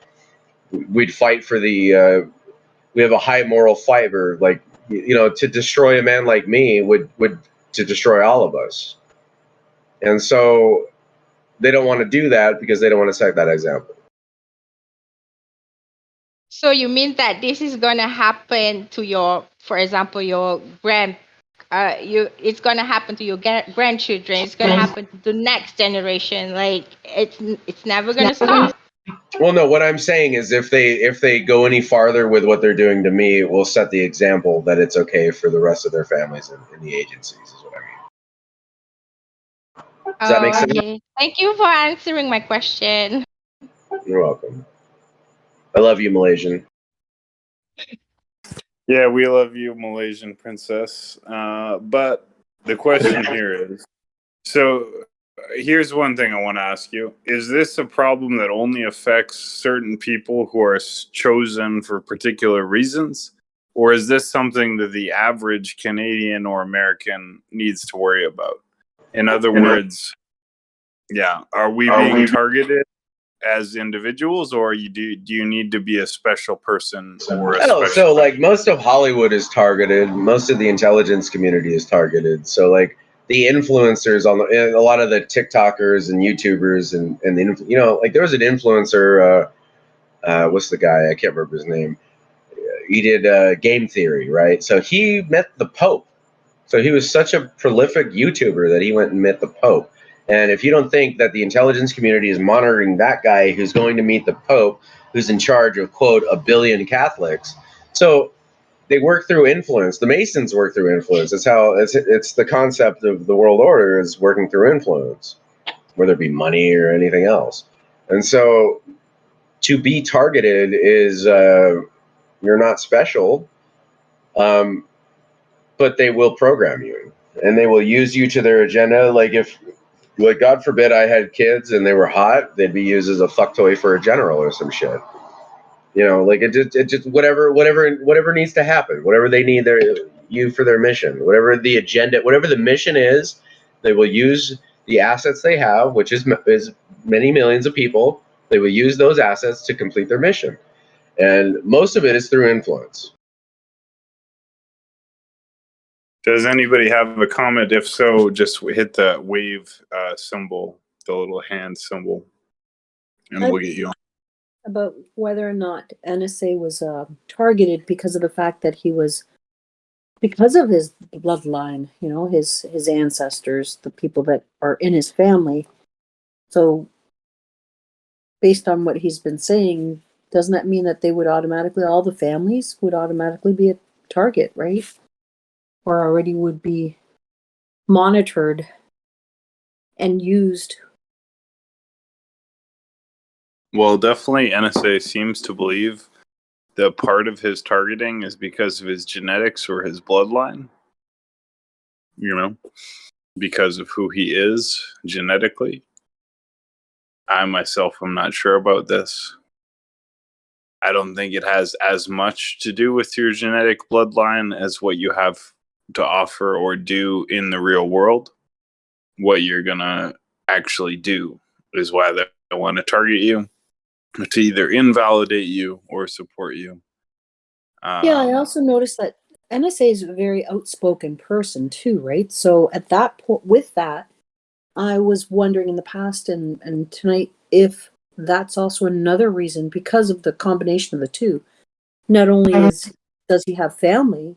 We'd fight for we have a high moral fiber, like, to destroy a man like me would to destroy all of us. And so they don't want to do that because they don't want to set that example. So you mean that this is gonna happen to your, for example, your it's gonna happen to your grandchildren. It's gonna happen to the next generation. Like it's never gonna stop. Well, no, what I'm saying is if they go any farther with what they're doing to me, it will set the example that it's okay for the rest of their families in the agencies, is what I mean. Does that make Oh, sense? okay. Thank you for answering my question. You're welcome. I love you, Malaysian. Yeah, we love you, Malaysian princess. But the question here is, so here's one thing I want to ask you. Is this a problem that only affects certain people who are chosen for particular reasons? Or is this something that the average Canadian or American needs to worry about? In other words, yeah, are we being targeted as individuals, or do you need to be a special person or a Oh, special? so like most of Hollywood is targeted. Most of the intelligence community is targeted. So like the influencers a lot of the TikTokers and YouTubers and like there was an influencer. What's the guy? I can't remember his name. He did game theory, right? So he met the Pope. So he was such a prolific YouTuber that he went and met the Pope. And if you don't think that the intelligence community is monitoring that guy who's going to meet the Pope, who's in charge of, quote, a billion Catholics. So they work through influence. The Masons work through influence. It's how it's the concept of the world order is working through influence, whether it be money or anything else. And so to be targeted is you're not special. But they will program you and they will use you to their agenda. Like God forbid I had kids and they were hot, they'd be used as a fuck toy for a general or some shit. Like it just whatever needs to happen, whatever they need you for their mission, whatever the agenda, whatever the mission is, they will use the assets they have, which is many millions of people. They will use those assets to complete their mission, and most of it is through influence. Does anybody have a comment? If so, just hit the wave symbol, the little hand symbol, and we'll get you on. About whether or not NSA was targeted because of the fact that because of his bloodline, his ancestors, the people that are in his family. So, based on what he's been saying, doesn't that mean that all the families would automatically be a target, right? Or already would be monitored and used? Well, definitely NSA seems to believe that part of his targeting is because of his genetics or his bloodline, because of who he is genetically. I myself am not sure about this. I don't think it has as much to do with your genetic bloodline as what you have to offer or do in the real world. What you're going to actually do is why they want to target you, to either invalidate you or support you. Yeah, I also noticed that NSA is a very outspoken person too, right? So at that point, with that, I was wondering in the past and tonight if that's also another reason, because of the combination of the two. Not only does he have family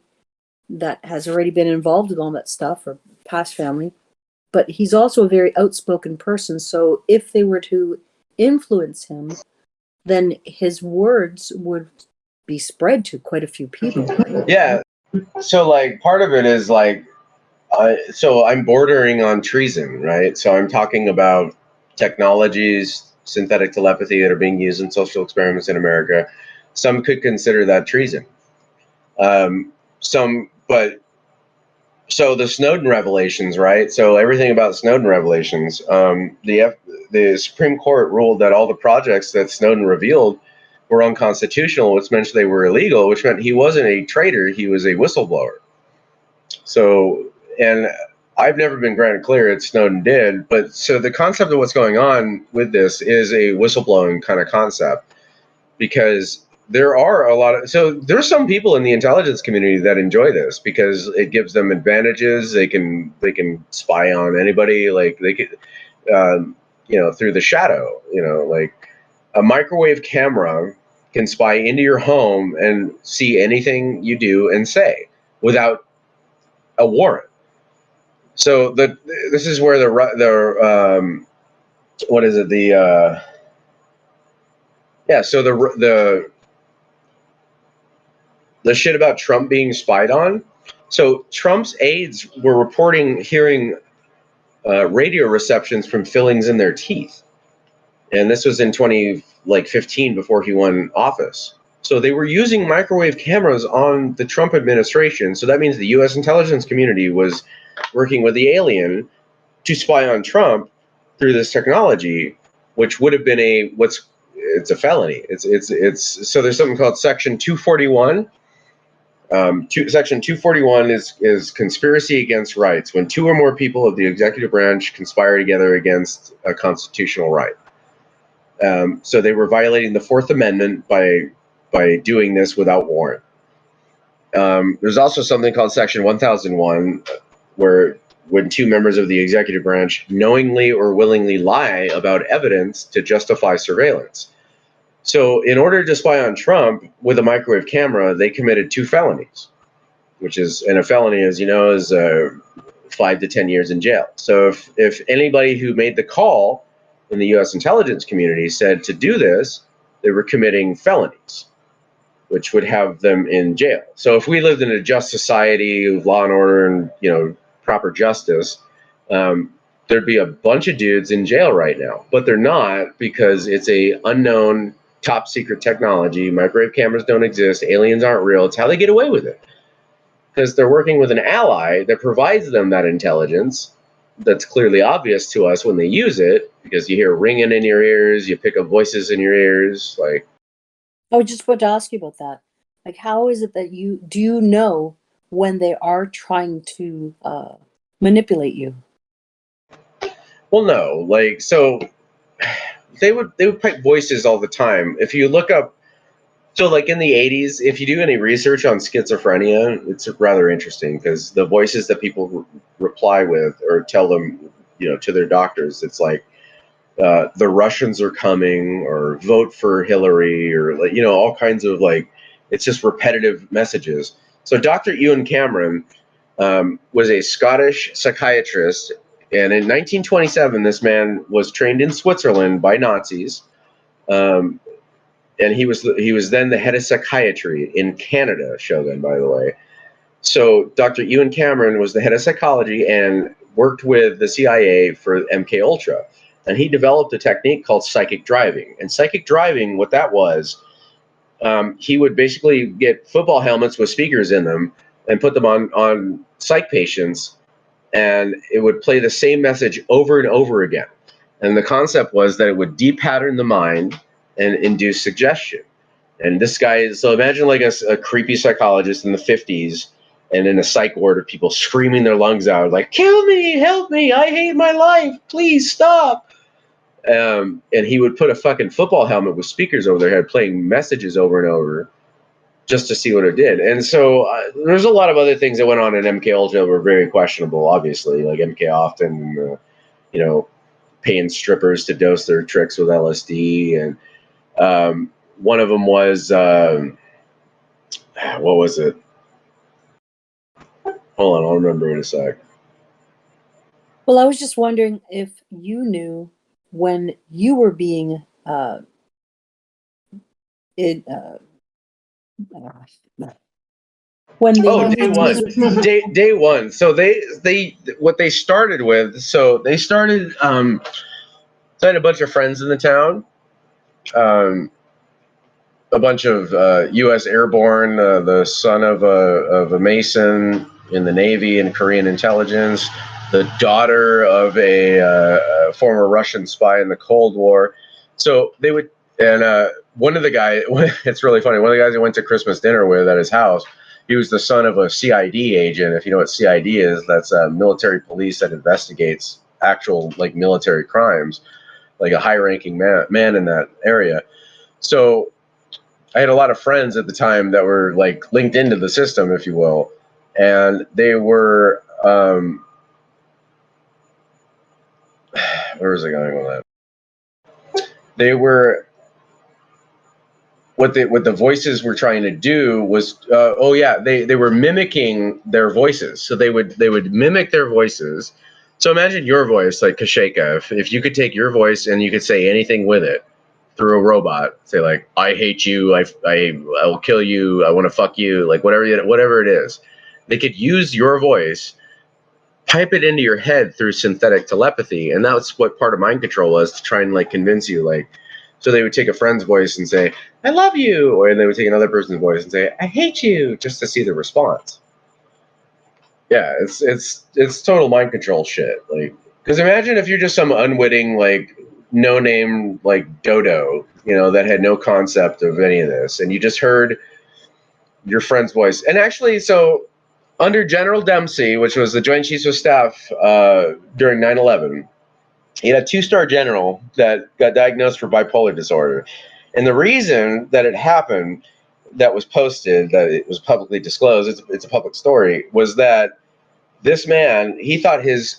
that has already been involved in all that stuff, or past family, but he's also a very outspoken person. So if they were to influence him, then his words would be spread to quite a few people. Yeah. So like part of it is like, so I'm bordering on treason, right? So I'm talking about technologies, synthetic telepathy that are being used in social experiments in America. Some could consider that treason. So the Snowden revelations, right? So everything about Snowden revelations, the Supreme Court ruled that all the projects that Snowden revealed were unconstitutional, which meant they were illegal, which meant he wasn't a traitor, he was a whistleblower. So, and I've never been granted clearance, Snowden did, but so the concept of what's going on with this is a whistleblowing kind of concept, because there's some people in the intelligence community that enjoy this because it gives them advantages. They can spy on anybody, like they could, through the shadow, like a microwave camera can spy into your home and see anything you do and say without a warrant. So this is where what is it? So the shit about Trump being spied on. So Trump's aides were reporting hearing radio receptions from fillings in their teeth, and this was in 2015 before he won office. So they were using microwave cameras on the Trump administration. So that means the U.S. intelligence community was working with the alien to spy on Trump through this technology, which would have been it's a felony. It's so there's something called Section 241. Section 241 is conspiracy against rights, when two or more people of the executive branch conspire together against a constitutional right. So they were violating the Fourth Amendment by doing this without warrant. There's also something called Section 1001, where when two members of the executive branch knowingly or willingly lie about evidence to justify surveillance. So in order to spy on Trump with a microwave camera, they committed two felonies, and a felony, as you know, is 5 to 10 years in jail. So if anybody who made the call in the U.S. intelligence community said to do this, they were committing felonies, which would have them in jail. So if we lived in a just society of law and order and proper justice, there'd be a bunch of dudes in jail right now, but they're not, because it's a unknown top secret technology. Microwave cameras don't exist. Aliens aren't real. It's how they get away with it, because they're working with an ally that provides them that intelligence that's clearly obvious to us when they use it, because you hear ringing in your ears, you pick up voices in your ears. Like, I was just about to ask you about that. Like, how is it that do you know when they are trying to manipulate you? well, no, so they would pick voices all the time. If you look up, so in the 80s, if you do any research on schizophrenia, it's rather interesting, because the voices that people reply with or tell them, to their doctors, it's like, the Russians are coming, or vote for Hillary, or all kinds of it's just repetitive messages. So Dr. Ewan Cameron was a Scottish psychiatrist, and in 1927, this man was trained in Switzerland by Nazis. And he was then the head of psychiatry in Canada, Shogun, by the way. So Dr. Ewan Cameron was the head of psychology and worked with the CIA for MK Ultra, and he developed a technique called psychic driving. And psychic driving, what that was, he would basically get football helmets with speakers in them and put them on psych patients, and it would play the same message over and over again. And the concept was that it would de-pattern the mind and induce suggestion. And this guy, so imagine a creepy psychologist in the 50s, and in a psych ward of people screaming their lungs out, like, kill me, help me, I hate my life, please stop. And he would put a fucking football helmet with speakers over their head, playing messages over and over, just to see what it did. And so there's a lot of other things that went on in MK Ultra that were very questionable, obviously, like MK often, paying strippers to dose their tricks with LSD. And one of them was, what was it? Hold on, I'll remember in a sec. Well, I was just wondering if you knew when you were being when they day one. So they what they started with. So they started. So I had a bunch of friends in the town. A bunch of U.S. airborne, the son of a Mason in the Navy and Korean intelligence, the daughter of a former Russian spy in the Cold War. So they would, and one of the guys, it's really funny, one of the guys I went to Christmas dinner with at his house, he was the son of a CID agent. If you know what CID is, that's a military police that investigates actual military crimes, like a high-ranking man in that area. So I had a lot of friends at the time that were linked into the system, if you will, and they were, where was I going with that? They were, what the voices were trying to do was, they were mimicking their voices. So they would mimic their voices. So imagine your voice, like Kasheka, if you could take your voice and you could say anything with it through a robot, say like, I hate you, I will kill you, I want to fuck you, like whatever it is. They could use your voice, pipe it into your head through synthetic telepathy, and that's what part of mind control was, to try and like convince you, like, so they would take a friend's voice and say, I love you, or they would take another person's voice and say, I hate you, just to see the response. Yeah, it's total mind control shit. Like, because imagine if you're just some unwitting, like, no name, like, dodo, that had no concept of any of this, and you just heard your friend's voice. And actually, so under General Dempsey, which was the Joint Chiefs of Staff during 9/11, he had a 2-star general that got diagnosed for bipolar disorder. And the reason that it happened, that was posted, that it was publicly disclosed, it's a public story, was that this man, he thought his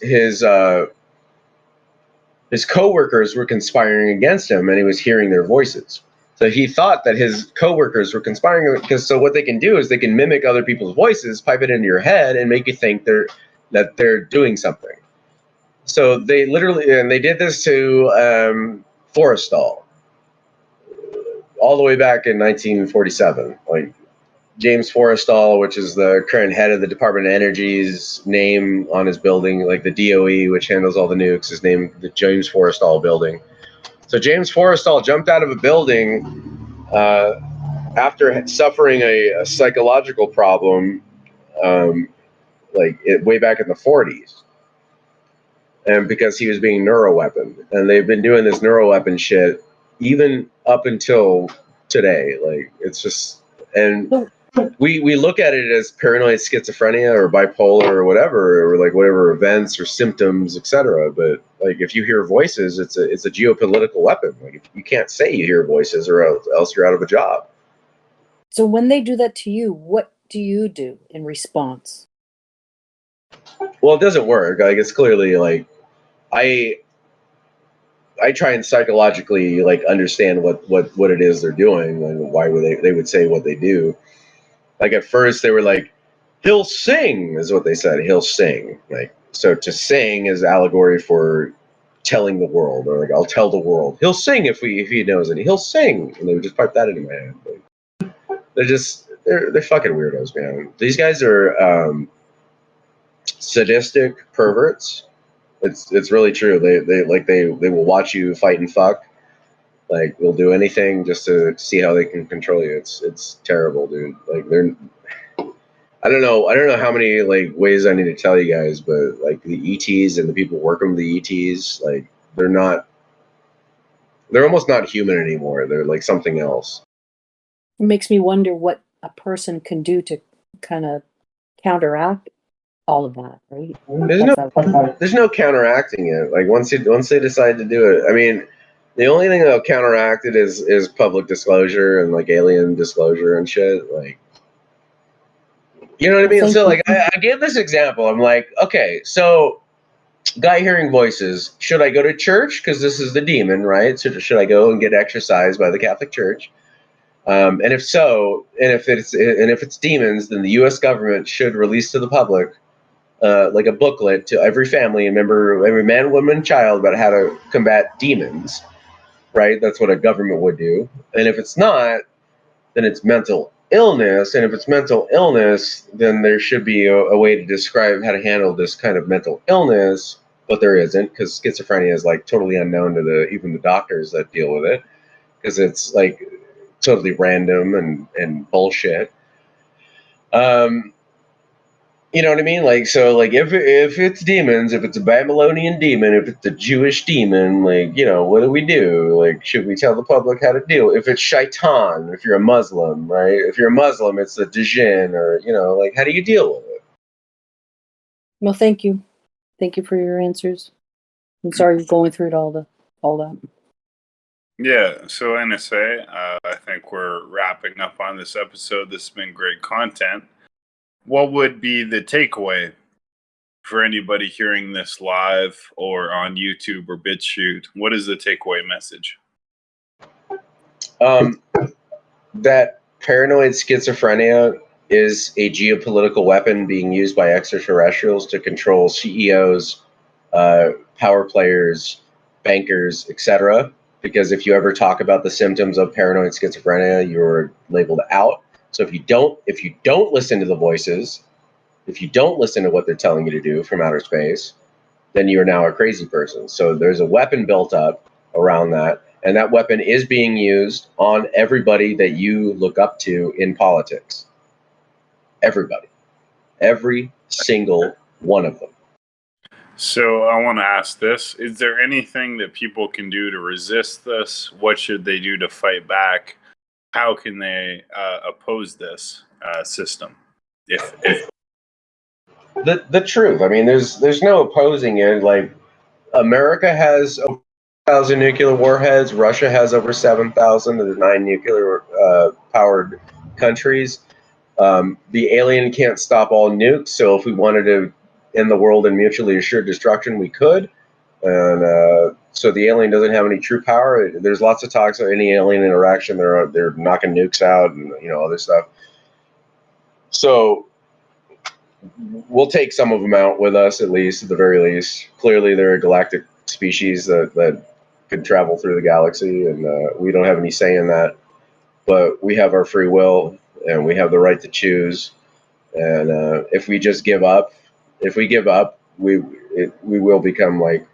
coworkers were conspiring against him, and he was hearing their voices. So he thought that his coworkers were conspiring, because so what they can do is they can mimic other people's voices, pipe it into your head, and make you think they're doing something. So they did this to Forrestal all the way back in 1947. Like James Forrestal, which is the current head of the Department of Energy's name on his building, like the DOE, which handles all the nukes, is named the James Forrestal Building. So James Forrestal jumped out of a building after suffering a psychological problem, way back in the 40s. And because he was being neuroweaponed. And they've been doing this neuroweapon shit even up until today. Like, it's just, and we look at it as paranoid schizophrenia or bipolar or whatever, or like whatever events or symptoms, etc. But like, if you hear voices, it's a geopolitical weapon. Like, you can't say you hear voices, or else you're out of a job. So when they do that to you, what do you do in response? Well, it doesn't work. Like, it's clearly like, I try and psychologically like understand what it is they're doing, and why would they would say what they do. Like, at first they were like, he'll sing, is what they said. He'll sing. Like, so to sing is allegory for telling the world, or like, I'll tell the world. He'll sing if he knows it. He'll sing, and they would just pipe that into my head. Like, they're fucking weirdos, man. These guys are sadistic perverts. It's really true. They will watch you fight and fuck. Like, they'll do anything just to see how they can control you. It's terrible, dude. Like, I don't know how many like ways I need to tell you guys, but like the ETs and the people working with the ETs, like, they're almost not human anymore. They're like something else. It makes me wonder what a person can do to kind of counteract all of that, right? There's no counteracting it. Like, once they decide to do it, I mean, the only thing that'll counteract it is public disclosure and like alien disclosure and shit. Like, you know what I mean? So like, I gave this example. I'm like, okay, so guy hearing voices. Should I go to church because this is the demon, right? So should I go and get exorcised by the Catholic Church? And if so, and if it's demons, then the U.S. government should release to the public like a booklet to every family and member, every man, woman, child, about how to combat demons. Right? That's what a government would do. And if it's not, then it's mental illness. And if it's mental illness, then there should be a way to describe how to handle this kind of mental illness. But there isn't, because schizophrenia is like totally unknown to even the doctors that deal with it, because it's like totally random and bullshit. You know what I mean? Like, so, like, if it's demons, if it's a Babylonian demon, if it's a Jewish demon, like, what do we do? Like, should we tell the public how to deal? If it's shaitan, if you're a Muslim, right? If you're a Muslim, it's a djinn, or, like, how do you deal with it? Well, thank you. Thank you for your answers. I'm sorry you're going through all that. Yeah, so NSA, I think we're wrapping up on this episode. This has been great content. What would be the takeaway for anybody hearing this live or on YouTube or BitChute? What is the takeaway message? that paranoid schizophrenia is a geopolitical weapon being used by extraterrestrials to control CEOs, power players, bankers, etc. Because if you ever talk about the symptoms of paranoid schizophrenia, you're labeled out. So if you don't listen to the voices, if you don't listen to what they're telling you to do from outer space, then you are now a crazy person. So there's a weapon built up around that, and that weapon is being used on everybody that you look up to in politics. Everybody. Every single one of them. So I want to ask this. Is there anything that people can do to resist this? What should they do to fight back? How can they oppose this system? If The truth. I mean, there's no opposing it. Like, America has over 1,000 nuclear warheads. Russia has over 7,000 of the 9 nuclear powered countries. The alien can't stop all nukes, so if we wanted to end the world in mutually assured destruction, we could. And so the alien doesn't have any true power. There's lots of talks of any alien interaction. They're knocking nukes out and other stuff. So we'll take some of them out with us, at the very least. Clearly, they're a galactic species that can travel through the galaxy, and we don't have any say in that. But we have our free will, and we have the right to choose. And if we just give up, we will become like,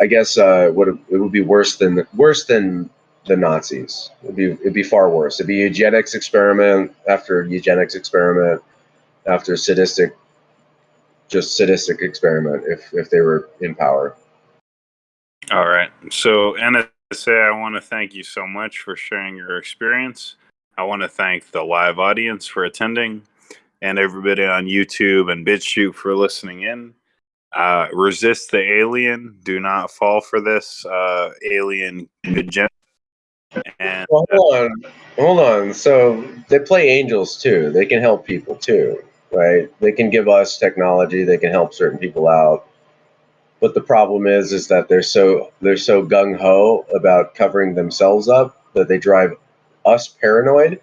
I guess, it would be worse than the Nazis. It'd be far worse. It'd be eugenics experiment after eugenics experiment after sadistic experiment if they were in power. All right. So NSA, I want to thank you so much for sharing your experience. I want to thank the live audience for attending, and everybody on YouTube and BitChute for listening in. Resist the alien. Do not fall for this alien agenda. And Well, hold on. So they play angels too. They can help people too, right? They can give us technology. They can help certain people out. But the problem is that they're so gung ho about covering themselves up that they drive us paranoid.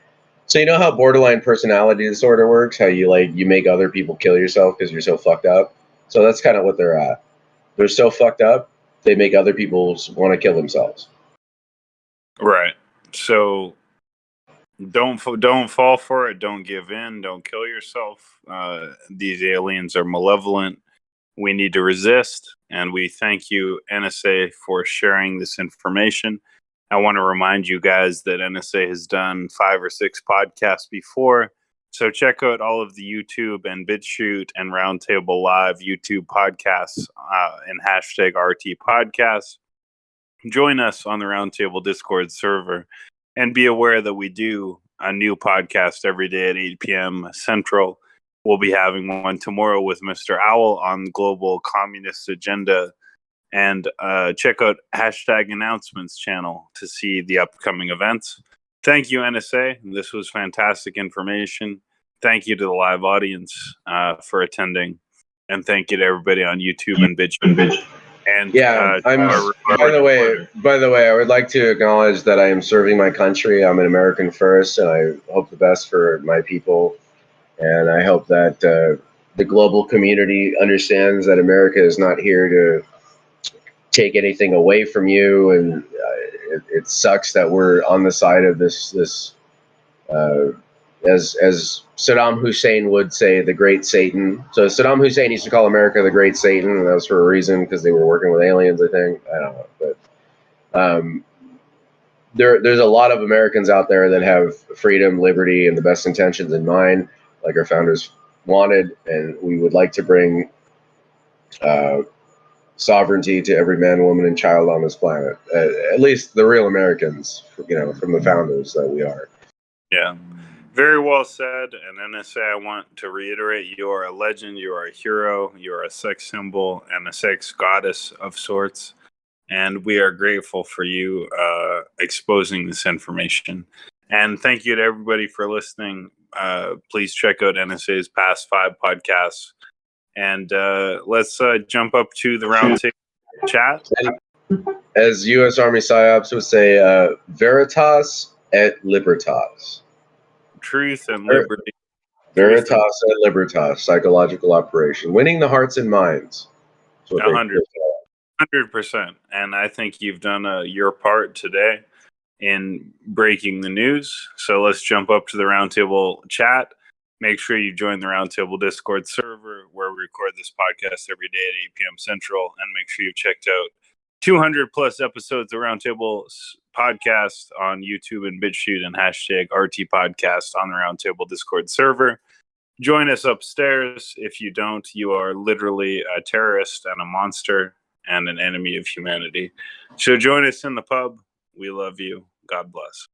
So you know how borderline personality disorder works? How you make other people kill yourself because you're so fucked up. So that's kind of what they're at. They're so fucked up, they make other people want to kill themselves. right. So don't fall for it. Don't give in. Don't kill yourself. These aliens are malevolent. We need to resist, and we thank you, NSA, for sharing this information. I want to remind you guys that NSA has done 5 or 6 podcasts before, so check out all of the YouTube and BitChute and Roundtable Live YouTube podcasts and hashtag RT Podcasts. Join us on the Roundtable Discord server, and be aware that we do a new podcast every day at 8 p.m. Central. We'll be having one tomorrow with Mr. Owl on global communist agenda. And check out hashtag announcements channel to see the upcoming events. Thank you, NSA. This was fantastic information. Thank you to the live audience for attending. And thank you to everybody on YouTube and BitChute. And yeah, by the way, I would like to acknowledge that I am serving my country. I'm an American first, and I hope the best for my people. And I hope that the global community understands that America is not here to take anything away from you. And it sucks that we're on the side of this as Saddam Hussein would say, the Great Satan. So Saddam Hussein used to call America the Great Satan, and that was for a reason, because they were working with aliens, I think. I don't know. But there's a lot of Americans out there that have freedom, liberty, and the best intentions in mind, like our founders wanted, and we would like to bring sovereignty to every man, woman, and child on this planet. At least the real Americans, from the founders that we are. Yeah. Very well said. And NSA, I want to reiterate, you are a legend, you are a hero, you are a sex symbol and a sex goddess of sorts. And we are grateful for you exposing this information. And thank you to everybody for listening. Please check out NSA's past 5 podcasts. And let's jump up to the roundtable chat. As U.S. Army PSYOPs would say, Veritas et libertas. Truth and liberty. Veritas et libertas, psychological operation. Winning the hearts and minds. 100%. And I think you've done your part today in breaking the news. So let's jump up to the Roundtable chat. Make sure you join the Roundtable Discord server where we record this podcast every day at 8 p.m. Central. And make sure you've checked out 200 plus episodes of Roundtable podcast on YouTube and BitChute and hashtag RT podcast on the Roundtable Discord server. Join us upstairs. If you don't, you are literally a terrorist and a monster and an enemy of humanity. So join us in the pub. We love you. God bless.